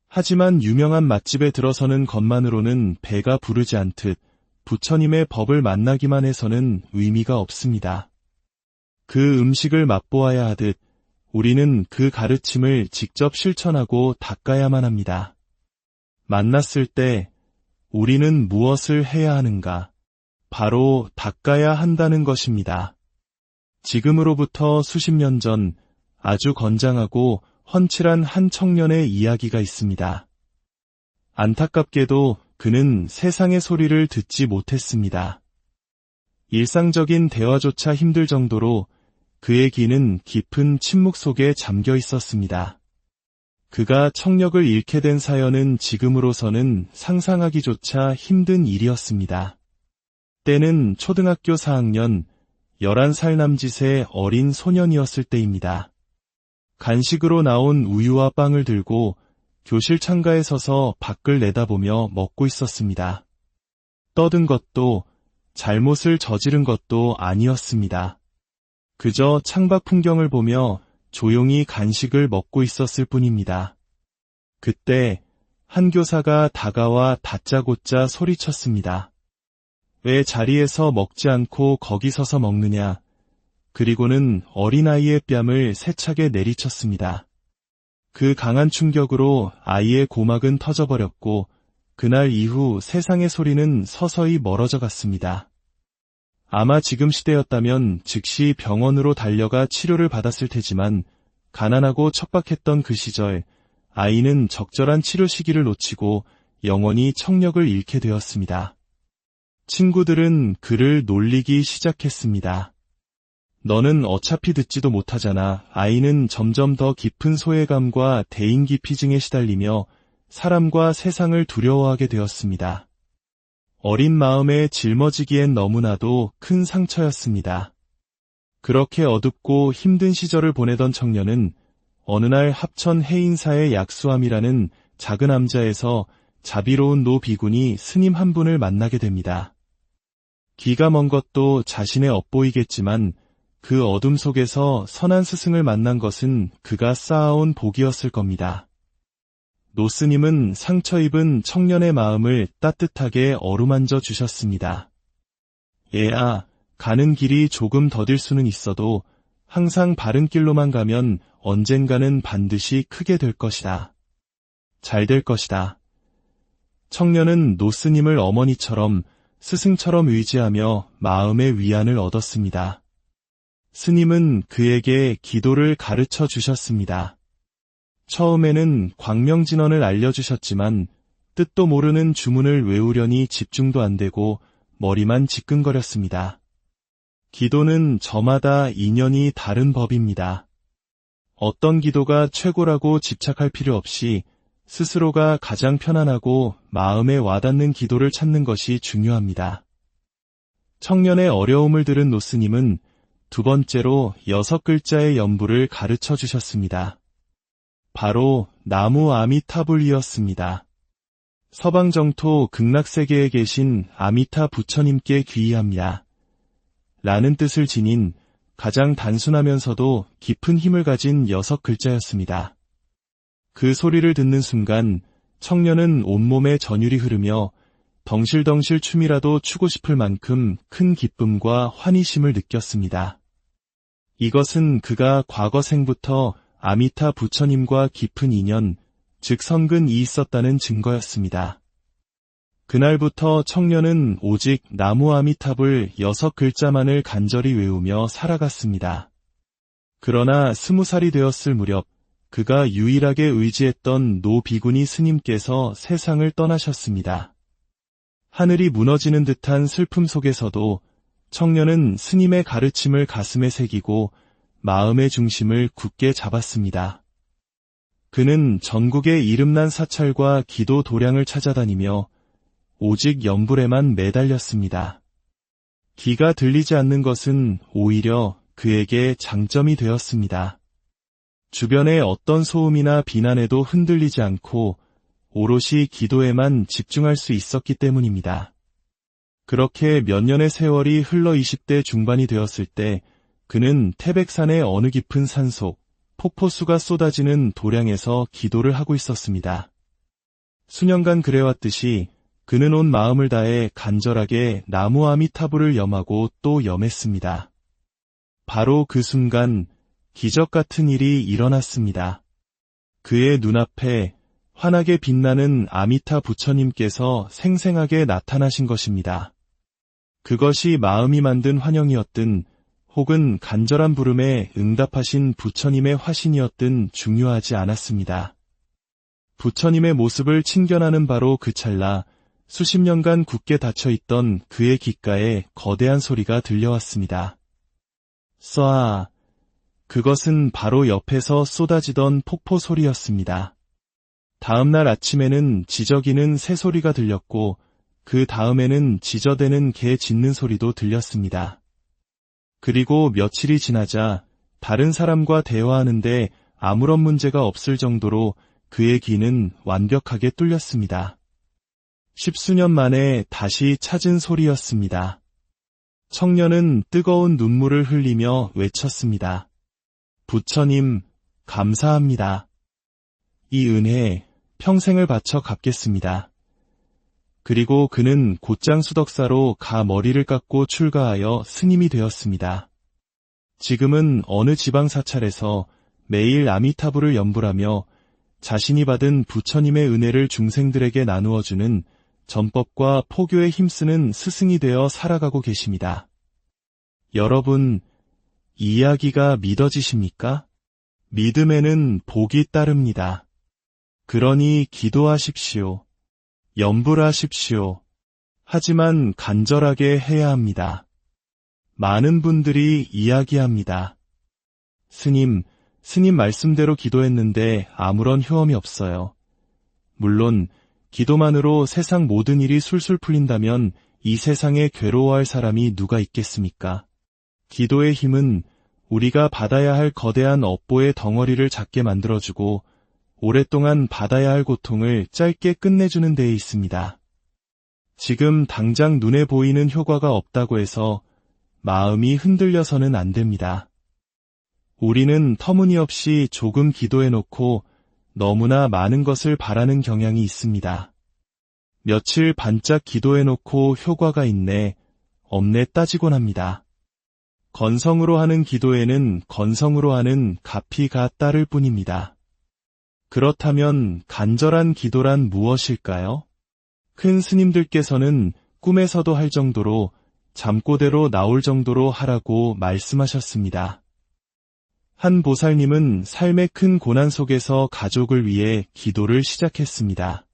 하지만 유명한 맛집에 들어서는 것만으로는 배가 부르지 않듯 부처님의 법을 만나기만 해서는 의미가 없습니다. 그 음식을 맛보아야 하듯 우리는 그 가르침을 직접 실천하고 닦아야만 합니다. 만났을 때 우리는 무엇을 해야 하는가? 바로 닦아야 한다는 것입니다. 지금으로부터 수십 년 전 아주 건장하고 훤칠한 한 청년의 이야기가 있습니다. 안타깝게도 그는 세상의 소리를 듣지 못했습니다. 일상적인 대화조차 힘들 정도로 그의 귀는 깊은 침묵 속에 잠겨 있었습니다. 그가 청력을 잃게 된 사연은 지금으로서는 상상하기조차 힘든 일이었습니다. 때는 초등학교 4학년, 11살 남짓의 어린 소년이었을 때입니다. 간식으로 나온 우유와 빵을 들고 교실 창가에 서서 밖을 내다보며 먹고 있었습니다. 떠든 것도 잘못을 저지른 것도 아니었습니다. 그저 창밖 풍경을 보며 조용히 간식을 먹고 있었을 뿐입니다. 그때 한 교사가 다가와 다짜고짜 소리쳤습니다. 왜 자리에서 먹지 않고 거기 서서 먹느냐? 그리고는 어린아이의 뺨을 세차게 내리쳤습니다. 그 강한 충격으로 아이의 고막은 터져버렸고 그날 이후 세상의 소리는 서서히 멀어져 갔습니다. 아마 지금 시대였다면 즉시 병원으로 달려가 치료를 받았을 테지만 가난하고 척박했던 그 시절 아이는 적절한 치료 시기를 놓치고 영원히 청력을 잃게 되었습니다. 친구들은 그를 놀리기 시작했습니다. 너는 어차피 듣지도 못하잖아. 아이는 점점 더 깊은 소외감과 대인기피증에 시달리며 사람과 세상을 두려워하게 되었습니다. 어린 마음에 짊어지기엔 너무나도 큰 상처였습니다. 그렇게 어둡고 힘든 시절을 보내던 청년은 어느 날 합천 해인사의 약수함이라는 작은 암자에서 자비로운 노 비군이 스님 한 분을 만나게 됩니다. 기가 먼 것도 자신의 업보이겠지만 그 어둠 속에서 선한 스승을 만난 것은 그가 쌓아온 복이었을 겁니다. 노스님은 상처 입은 청년의 마음을 따뜻하게 어루만져 주셨습니다. 얘야, 가는 길이 조금 더딜 수는 있어도 항상 바른 길로만 가면 언젠가는 반드시 크게 될 것이다. 잘 될 것이다. 청년은 노스님을 어머니처럼 스승처럼 의지하며 마음의 위안을 얻었습니다. 스님은 그에게 기도를 가르쳐 주셨습니다. 처음에는 광명진언을 알려주셨지만 뜻도 모르는 주문을 외우려니 집중도 안 되고 머리만 지끈거렸습니다. 기도는 저마다 인연이 다른 법입니다. 어떤 기도가 최고라고 집착할 필요 없이 스스로가 가장 편안하고 마음에 와닿는 기도를 찾는 것이 중요합니다. 청년의 어려움을 들은 노스님은 두 번째로 6글자의 연부를 가르쳐 주셨습니다. 바로 나무 아미타불이었습니다. 서방 정토 극락세계에 계신 아미타 부처님께 귀의합니다. 라는 뜻을 지닌 가장 단순하면서도 깊은 힘을 가진 6글자였습니다. 그 소리를 듣는 순간 청년은 온몸에 전율이 흐르며 덩실덩실 춤이라도 추고 싶을 만큼 큰 기쁨과 환희심을 느꼈습니다. 이것은 그가 과거 생부터 아미타 부처님과 깊은 인연, 즉 선근이 있었다는 증거였습니다. 그날부터 청년은 오직 나무 아미탑을 6글자만을 간절히 외우며 살아갔습니다. 그러나 20살이 되었을 무렵 그가 유일하게 의지했던 노 비구니 스님께서 세상을 떠나셨습니다. 하늘이 무너지는 듯한 슬픔 속에서도 청년은 스님의 가르침을 가슴에 새기고 마음의 중심을 굳게 잡았습니다. 그는 전국의 이름난 사찰과 기도 도량을 찾아다니며 오직 연불에만 매달렸습니다. 귀가 들리지 않는 것은 오히려 그에게 장점이 되었습니다. 주변의 어떤 소음이나 비난에도 흔들리지 않고 오롯이 기도에만 집중할 수 있었기 때문입니다. 그렇게 몇 년의 세월이 흘러 20대 중반이 되었을 때 그는 태백산의 어느 깊은 산속, 폭포수가 쏟아지는 도량에서 기도를 하고 있었습니다. 수년간 그래왔듯이 그는 온 마음을 다해 간절하게 나무 아미타불을 염하고 또 염했습니다. 바로 그 순간 기적 같은 일이 일어났습니다. 그의 눈앞에 환하게 빛나는 아미타 부처님께서 생생하게 나타나신 것입니다. 그것이 마음이 만든 환영이었든 혹은 간절한 부름에 응답하신 부처님의 화신이었든 중요하지 않았습니다. 부처님의 모습을 친견하는 바로 그 찰나 수십 년간 굳게 닫혀있던 그의 귓가에 거대한 소리가 들려왔습니다. 쏴! 그것은 바로 옆에서 쏟아지던 폭포 소리였습니다. 다음 날 아침에는 지저귀는 새 소리가 들렸고 그 다음에는 지저대는 개 짖는 소리도 들렸습니다. 그리고 며칠이 지나자 다른 사람과 대화하는데 아무런 문제가 없을 정도로 그의 귀는 완벽하게 뚫렸습니다. 10수년 만에 다시 찾은 소리였습니다. 청년은 뜨거운 눈물을 흘리며 외쳤습니다. 부처님, 감사합니다. 이 은혜 평생을 바쳐 갚겠습니다. 그리고 그는 곧장 수덕사로 가 머리를 깎고 출가하여 스님이 되었습니다. 지금은 어느 지방사찰에서 매일 아미타불을 연불하며 자신이 받은 부처님의 은혜를 중생들에게 나누어주는 전법과 포교에 힘쓰는 스승이 되어 살아가고 계십니다. 여러분, 이 이야기가 믿어지십니까? 믿음에는 복이 따릅니다. 그러니 기도하십시오. 연불하십시오. 하지만 간절하게 해야 합니다. 많은 분들이 이야기합니다. 스님 말씀대로 기도했는데 아무런 효험이 없어요. 물론 기도만으로 세상 모든 일이 술술 풀린다면 이 세상에 괴로워할 사람이 누가 있겠습니까? 기도의 힘은 우리가 받아야 할 거대한 업보의 덩어리를 작게 만들어주고 오랫동안 받아야 할 고통을 짧게 끝내주는 데에 있습니다. 지금 당장 눈에 보이는 효과가 없다고 해서 마음이 흔들려서는 안 됩니다. 우리는 터무니없이 조금 기도해놓고 너무나 많은 것을 바라는 경향이 있습니다. 며칠 반짝 기도해놓고 효과가 있네, 없네 따지곤 합니다. 건성으로 하는 기도에는 건성으로 하는 값이가 따를 뿐입니다. 그렇다면 간절한 기도란 무엇일까요? 큰 스님들께서는 꿈에서도 할 정도로 잠꼬대로 나올 정도로 하라고 말씀하셨습니다. 한 보살님은 삶의 큰 고난 속에서 가족을 위해 기도를 시작했습니다.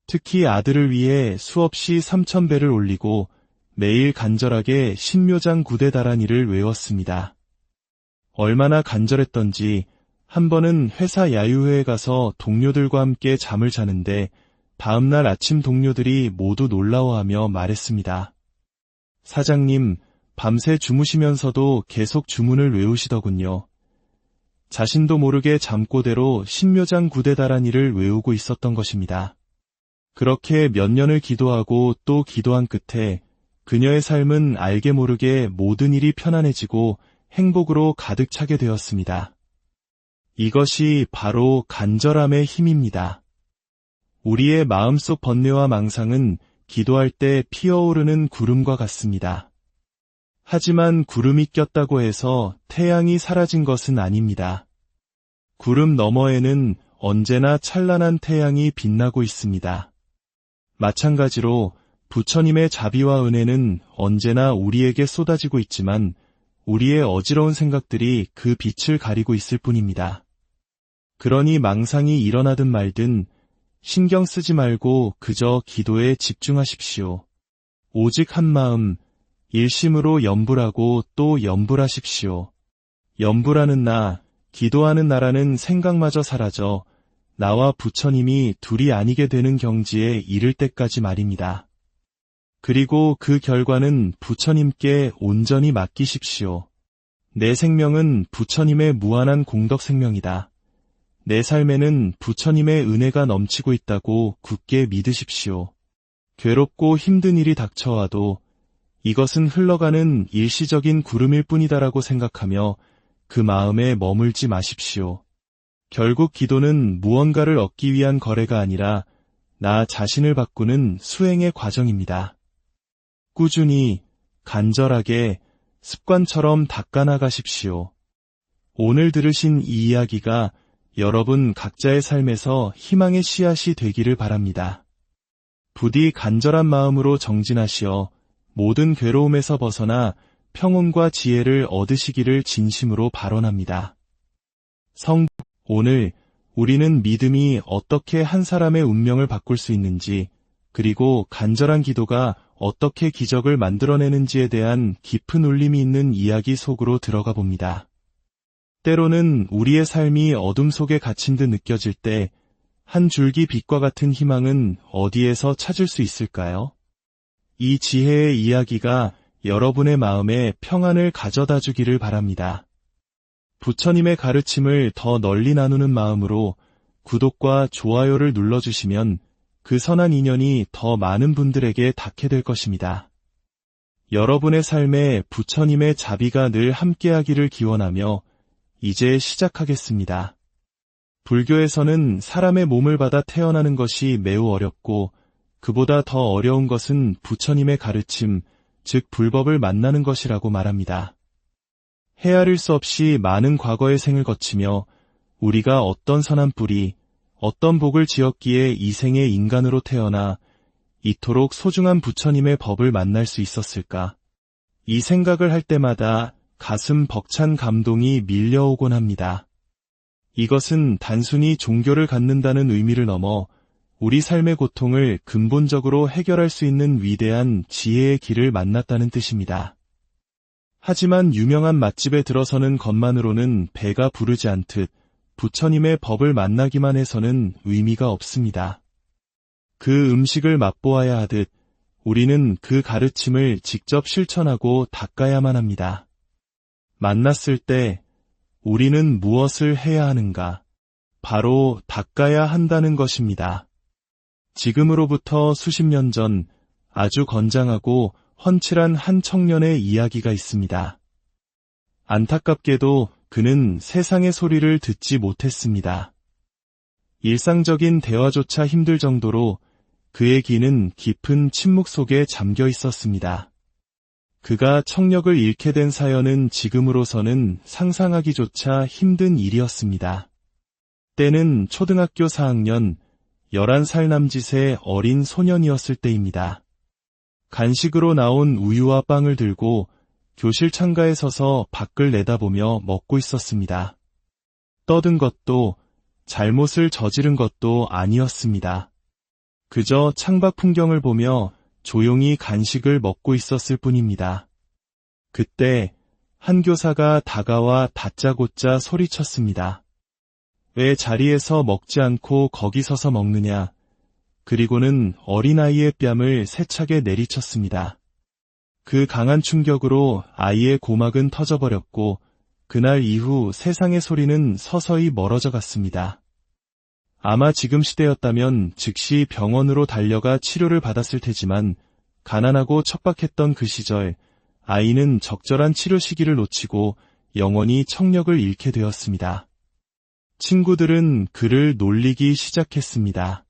특히 아들을 위해 수없이 3000배를 올리고 매일 간절하게 신묘장 구대다라니를 외웠습니다. 얼마나 간절했던지 한 번은 회사 야유회에 가서 동료들과 함께 잠을 자는데 다음날 아침 동료들이 모두 놀라워하며 말했습니다. 사장님, 밤새 주무시면서도 계속 주문을 외우시더군요. 자신도 모르게 잠꼬대로 신묘장 구대다라니를 외우고 있었던 것입니다. 그렇게 몇 년을 기도하고 또 기도한 끝에 그녀의 삶은 알게 모르게 모든 일이 편안해지고 행복으로 가득 차게 되었습니다. 이것이 바로 간절함의 힘입니다. 우리의 마음속 번뇌와 망상은 기도할 때 피어오르는 구름과 같습니다. 하지만 구름이 꼈다고 해서 태양이 사라진 것은 아닙니다. 구름 너머에는 언제나 찬란한 태양이 빛나고 있습니다. 마찬가지로 부처님의 자비와 은혜는 언제나 우리에게 쏟아지고 있지만 우리의 어지러운 생각들이 그 빛을 가리고 있을 뿐입니다. 그러니 망상이 일어나든 말든 신경 쓰지 말고 그저 기도에 집중하십시오. 오직 한 마음, 일심으로 염불하고 또 염불하십시오. 염불하는 나, 기도하는 나라는 생각마저 사라져 나와 부처님이 둘이 아니게 되는 경지에 이를 때까지 말입니다. 그리고 그 결과는 부처님께 온전히 맡기십시오. 내 생명은 부처님의 무한한 공덕 생명이다. 내 삶에는 부처님의 은혜가 넘치고 있다고 굳게 믿으십시오. 괴롭고 힘든 일이 닥쳐와도 이것은 흘러가는 일시적인 구름일 뿐이다라고 생각하며 그 마음에 머물지 마십시오. 결국 기도는 무언가를 얻기 위한 거래가 아니라 나 자신을 바꾸는 수행의 과정입니다. 꾸준히, 간절하게, 습관처럼 닦아나가십시오. 오늘 들으신 이 이야기가 여러분 각자의 삶에서 희망의 씨앗이 되기를 바랍니다. 부디 간절한 마음으로 정진하시어 모든 괴로움에서 벗어나 평온과 지혜를 얻으시기를 진심으로 발언합니다. 오늘 우리는 믿음이 어떻게 한 사람의 운명을 바꿀 수 있는지, 그리고 간절한 기도가 어떻게 기적을 만들어내는지에 대한 깊은 울림이 있는 이야기 속으로 들어가 봅니다. 때로는 우리의 삶이 어둠 속에 갇힌 듯 느껴질 때 한 줄기 빛과 같은 희망은 어디에서 찾을 수 있을까요? 이 지혜의 이야기가 여러분의 마음에 평안을 가져다 주기를 바랍니다. 부처님의 가르침을 더 널리 나누는 마음으로 구독과 좋아요를 눌러주시면 그 선한 인연이 더 많은 분들에게 닿게 될 것입니다. 여러분의 삶에 부처님의 자비가 늘 함께하기를 기원하며 이제 시작하겠습니다. 불교에서는 사람의 몸을 받아 태어나는 것이 매우 어렵고 그보다 더 어려운 것은 부처님의 가르침, 즉 불법을 만나는 것이라고 말합니다. 헤아릴 수 없이 많은 과거의 생을 거치며 우리가 어떤 선한 뿌리, 어떤 복을 지었기에 이 생에 인간으로 태어나 이토록 소중한 부처님의 법을 만날 수 있었을까? 이 생각을 할 때마다 가슴 벅찬 감동이 밀려오곤 합니다. 이것은 단순히 종교를 갖는다는 의미를 넘어 우리 삶의 고통을 근본적으로 해결할 수 있는 위대한 지혜의 길을 만났다는 뜻입니다. 하지만 유명한 맛집에 들어서는 것만으로는 배가 부르지 않듯 부처님의 법을 만나기만 해서는 의미가 없습니다. 그 음식을 맛보아야 하듯 우리는 그 가르침을 직접 실천하고 닦아야만 합니다. 만났을 때 우리는 무엇을 해야 하는가? 바로 닦아야 한다는 것입니다. 지금으로부터 수십 년 전 아주 건장하고 훤칠한 한 청년의 이야기가 있습니다. 안타깝게도 그는 세상의 소리를 듣지 못했습니다. 일상적인 대화조차 힘들 정도로 그의 귀는 깊은 침묵 속에 잠겨 있었습니다. 그가 청력을 잃게 된 사연은 지금으로서는 상상하기조차 힘든 일이었습니다. 때는 초등학교 4학년, 11살 남짓의 어린 소년이었을 때입니다. 간식으로 나온 우유와 빵을 들고 교실 창가에 서서 밖을 내다보며 먹고 있었습니다. 떠든 것도 잘못을 저지른 것도 아니었습니다. 그저 창밖 풍경을 보며 조용히 간식을 먹고 있었을 뿐입니다. 그때 한 교사가 다가와 다짜고짜 소리쳤습니다. 왜 자리에서 먹지 않고 거기 서서 먹느냐? 그리고는 어린아이의 뺨을 세차게 내리쳤습니다. 그 강한 충격으로 아이의 고막은 터져버렸고 그날 이후 세상의 소리는 서서히 멀어져 갔습니다. 아마 지금 시대였다면 즉시 병원으로 달려가 치료를 받았을 테지만 가난하고 척박했던 그 시절 아이는 적절한 치료 시기를 놓치고 영원히 청력을 잃게 되었습니다. 친구들은 그를 놀리기 시작했습니다.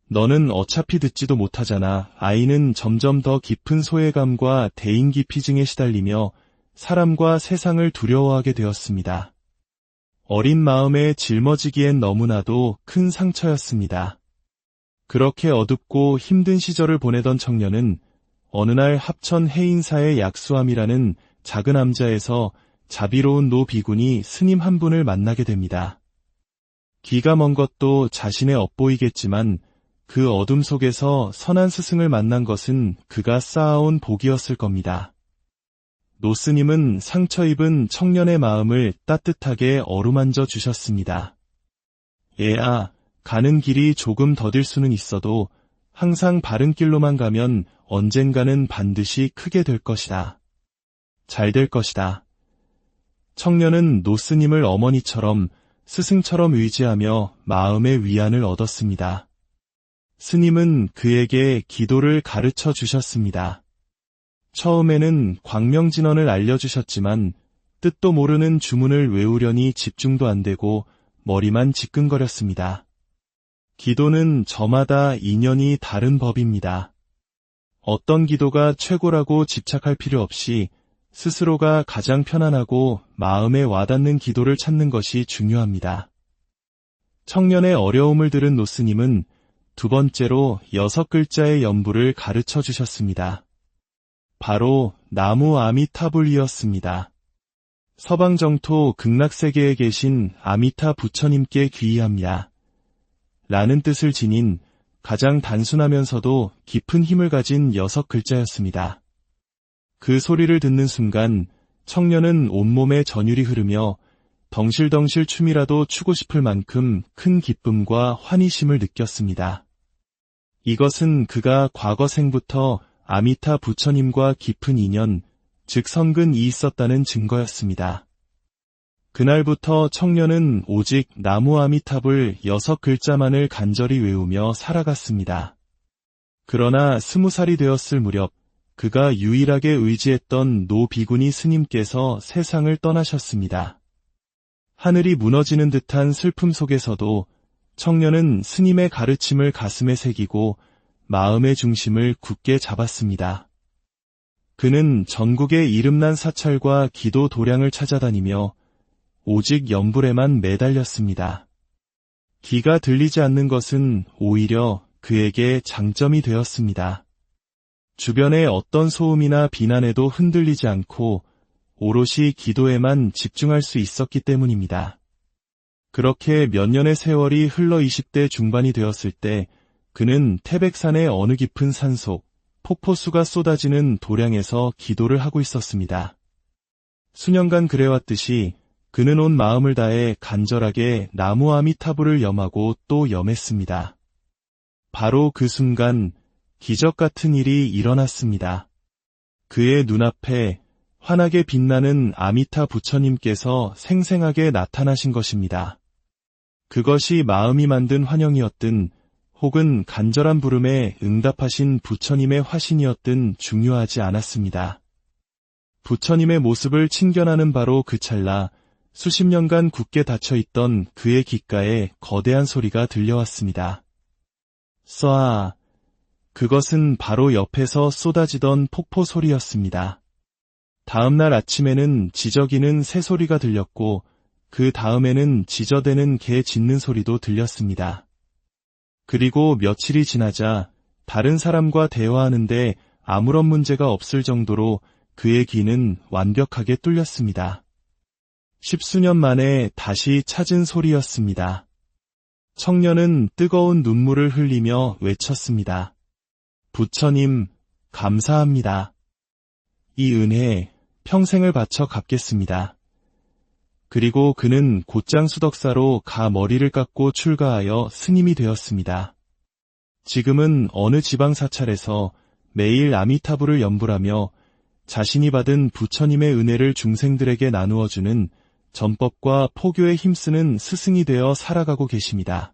너는 어차피 듣지도 못하잖아. 아이는 점점 더 깊은 소외감과 대인기피증에 시달리며 사람과 세상을 두려워하게 되었습니다. 어린 마음에 짊어지기엔 너무나도 큰 상처였습니다. 그렇게 어둡고 힘든 시절을 보내던 청년은 어느 날 합천 해인사의 약수함이라는 작은 암자에서 자비로운 노 비군이 스님 한 분을 만나게 됩니다. 기가 먼 것도 자신에 엇보이겠지만 그 어둠 속에서 선한 스승을 만난 것은 그가 쌓아온 복이었을 겁니다. 노 스님은 상처 입은 청년의 마음을 따뜻하게 어루만져 주셨습니다. 얘야, 가는 길이 조금 더딜 수는 있어도 항상 바른 길로만 가면 언젠가는 반드시 크게 될 것이다. 잘 될 것이다. 청년은 노 스님을 어머니처럼 스승처럼 의지하며 마음의 위안을 얻었습니다. 스님은 그에게 기도를 가르쳐 주셨습니다. 처음에는 광명진언을 알려주셨지만 뜻도 모르는 주문을 외우려니 집중도 안 되고 머리만 지끈거렸습니다. 기도는 저마다 인연이 다른 법입니다. 어떤 기도가 최고라고 집착할 필요 없이 스스로가 가장 편안하고 마음에 와닿는 기도를 찾는 것이 중요합니다. 청년의 어려움을 들은 노 스님은 두 번째로 6글자의 연부를 가르쳐 주셨습니다. 바로 나무 아미타불이었습니다. 서방정토 극락세계에 계신 아미타 부처님께 귀의합니다. 라는 뜻을 지닌 가장 단순하면서도 깊은 힘을 가진 6글자였습니다. 그 소리를 듣는 순간 청년은 온몸에 전율이 흐르며 덩실덩실 춤이라도 추고 싶을 만큼 큰 기쁨과 환희심을 느꼈습니다. 이것은 그가 과거 생부터 아미타 부처님과 깊은 인연, 즉 선근이 있었다는 증거였습니다. 그날부터 청년은 오직 나무 아미탑을 6글자만을 간절히 외우며 살아갔습니다. 그러나 20살이 되었을 무렵 그가 유일하게 의지했던 노 비구니 스님께서 세상을 떠나셨습니다. 하늘이 무너지는 듯한 슬픔 속에서도 청년은 스님의 가르침을 가슴에 새기고 마음의 중심을 굳게 잡았습니다. 그는 전국의 이름난 사찰과 기도 도량을 찾아다니며 오직 연불에만 매달렸습니다. 귀가 들리지 않는 것은 오히려 그에게 장점이 되었습니다. 주변의 어떤 소음이나 비난에도 흔들리지 않고 오롯이 기도에만 집중할 수 있었기 때문입니다. 그렇게 몇 년의 세월이 흘러 20대 중반이 되었을 때 그는 태백산의 어느 깊은 산속, 폭포수가 쏟아지는 도량에서 기도를 하고 있었습니다. 수년간 그래왔듯이 그는 온 마음을 다해 간절하게 나무 아미타불을 염하고 또 염했습니다. 바로 그 순간 기적 같은 일이 일어났습니다. 그의 눈앞에 환하게 빛나는 아미타 부처님께서 생생하게 나타나신 것입니다. 그것이 마음이 만든 환영이었든 혹은 간절한 부름에 응답하신 부처님의 화신이었든 중요하지 않았습니다. 부처님의 모습을 친견하는 바로 그 찰나 수십 년간 굳게 닫혀있던 그의 귓가에 거대한 소리가 들려왔습니다. 쏴! 그것은 바로 옆에서 쏟아지던 폭포 소리였습니다. 다음 날 아침에는 지저귀는 새 소리가 들렸고 그 다음에는 지저대는 개 짖는 소리도 들렸습니다. 그리고 며칠이 지나자 다른 사람과 대화하는데 아무런 문제가 없을 정도로 그의 귀는 완벽하게 뚫렸습니다. 십수년 만에 다시 찾은 소리였습니다. 청년은 뜨거운 눈물을 흘리며 외쳤습니다. 부처님, 감사합니다. 이 은혜 평생을 바쳐 갚겠습니다. 그리고 그는 곧장 수덕사로 가 머리를 깎고 출가하여 스님이 되었습니다. 지금은 어느 지방 사찰에서 매일 아미타불을 연불하며 자신이 받은 부처님의 은혜를 중생들에게 나누어주는 전법과 포교에 힘쓰는 스승이 되어 살아가고 계십니다.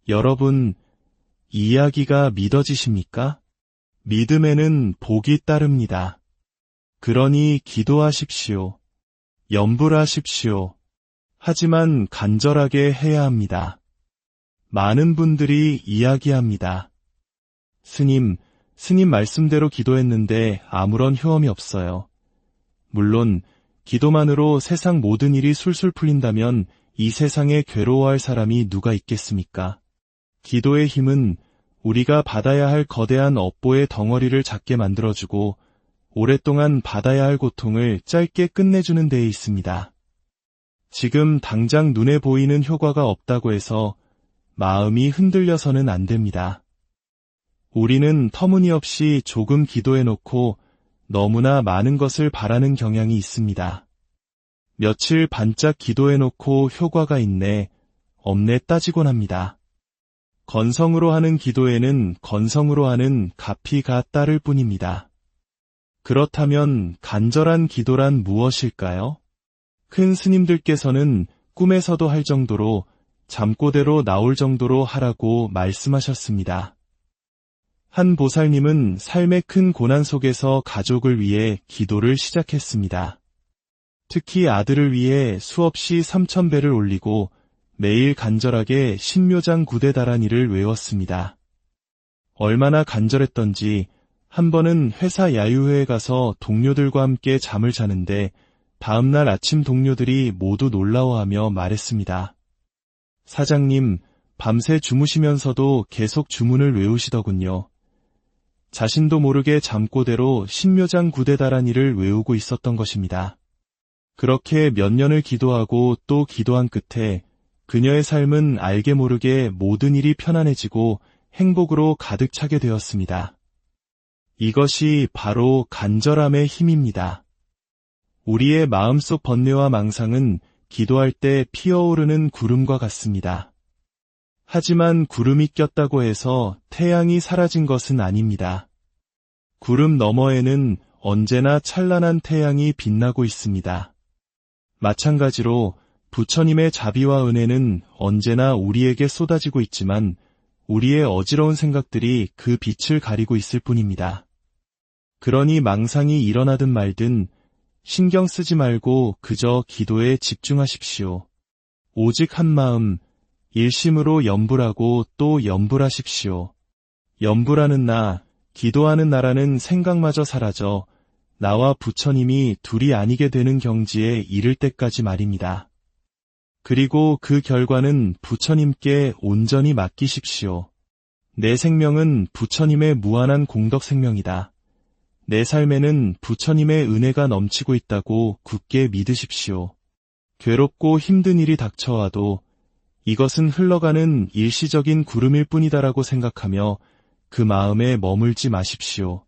여러분, 이 이야기가 믿어지십니까? 믿음에는 복이 따릅니다. 그러니 기도하십시오. 연불하십시오. 하지만 간절하게 해야 합니다. 많은 분들이 이야기합니다. 스님 말씀대로 기도했는데 아무런 효험이 없어요. 물론 기도만으로 세상 모든 일이 술술 풀린다면 이 세상에 괴로워할 사람이 누가 있겠습니까? 기도의 힘은 우리가 받아야 할 거대한 업보의 덩어리를 작게 만들어주고 오랫동안 받아야 할 고통을 짧게 끝내주는 데에 있습니다. 지금 당장 눈에 보이는 효과가 없다고 해서 마음이 흔들려서는 안 됩니다. 우리는 터무니없이 조금 기도해놓고 너무나 많은 것을 바라는 경향이 있습니다. 며칠 반짝 기도해놓고 효과가 있네, 없네 따지곤 합니다. 건성으로 하는 기도에는 건성으로 하는 값이가 따를 뿐입니다. 그렇다면 간절한 기도란 무엇일까요? 큰 스님들께서는 꿈에서도 할 정도로 잠꼬대로 나올 정도로 하라고 말씀하셨습니다. 한 보살님은 삶의 큰 고난 속에서 가족을 위해 기도를 시작했습니다. 특히 아들을 위해 수없이 3000배를 올리고 매일 간절하게 신묘장 구대다라니를 외웠습니다. 얼마나 간절했던지 한 번은 회사 야유회에 가서 동료들과 함께 잠을 자는데 다음날 아침 동료들이 모두 놀라워하며 말했습니다. 사장님, 밤새 주무시면서도 계속 주문을 외우시더군요. 자신도 모르게 잠꼬대로 신묘장 구대다라니를 외우고 있었던 것입니다. 그렇게 몇 년을 기도하고 또 기도한 끝에 그녀의 삶은 알게 모르게 모든 일이 편안해지고 행복으로 가득 차게 되었습니다. 이것이 바로 간절함의 힘입니다. 우리의 마음속 번뇌와 망상은 기도할 때 피어오르는 구름과 같습니다. 하지만 구름이 꼈다고 해서 태양이 사라진 것은 아닙니다. 구름 너머에는 언제나 찬란한 태양이 빛나고 있습니다. 마찬가지로 부처님의 자비와 은혜는 언제나 우리에게 쏟아지고 있지만 우리의 어지러운 생각들이 그 빛을 가리고 있을 뿐입니다. 그러니 망상이 일어나든 말든 신경 쓰지 말고 그저 기도에 집중하십시오. 오직 한 마음, 일심으로 연불하고 또 연불하십시오. 연불하는 나, 기도하는 나라는 생각마저 사라져 나와 부처님이 둘이 아니게 되는 경지에 이를 때까지 말입니다. 그리고 그 결과는 부처님께 온전히 맡기십시오. 내 생명은 부처님의 무한한 공덕 생명이다. 내 삶에는 부처님의 은혜가 넘치고 있다고 굳게 믿으십시오. 괴롭고 힘든 일이 닥쳐와도 이것은 흘러가는 일시적인 구름일 뿐이다라고 생각하며 그 마음에 머물지 마십시오.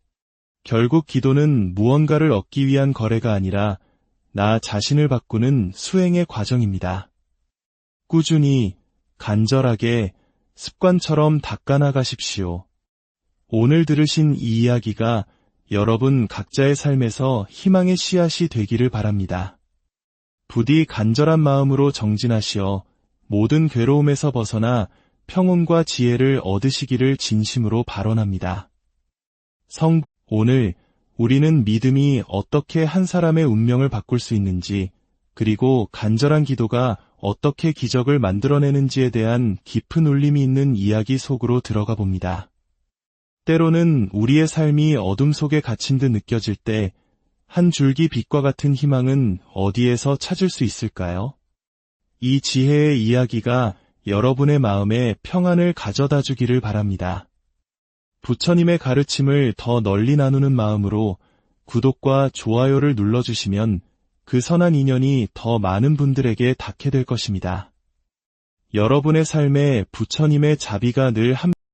결국 기도는 무언가를 얻기 위한 거래가 아니라 나 자신을 바꾸는 수행의 과정입니다. 꾸준히, 간절하게, 습관처럼 닦아나가십시오. 오늘 들으신 이 이야기가 여러분 각자의 삶에서 희망의 씨앗이 되기를 바랍니다. 부디 간절한 마음으로 정진하시어 모든 괴로움에서 벗어나 평온과 지혜를 얻으시기를 진심으로 발언합니다. 오늘 우리는 믿음이 어떻게 한 사람의 운명을 바꿀 수 있는지, 그리고 간절한 기도가 어떻게 기적을 만들어내는지에 대한 깊은 울림이 있는 이야기 속으로 들어가 봅니다. 때로는 우리의 삶이 어둠 속에 갇힌 듯 느껴질 때 한 줄기 빛과 같은 희망은 어디에서 찾을 수 있을까요? 이 지혜의 이야기가 여러분의 마음에 평안을 가져다 주기를 바랍니다. 부처님의 가르침을 더 널리 나누는 마음으로 구독과 좋아요를 눌러주시면 그 선한 인연이 더 많은 분들에게 닿게 될 것입니다. 여러분의 삶에 부처님의 자비가 늘 함께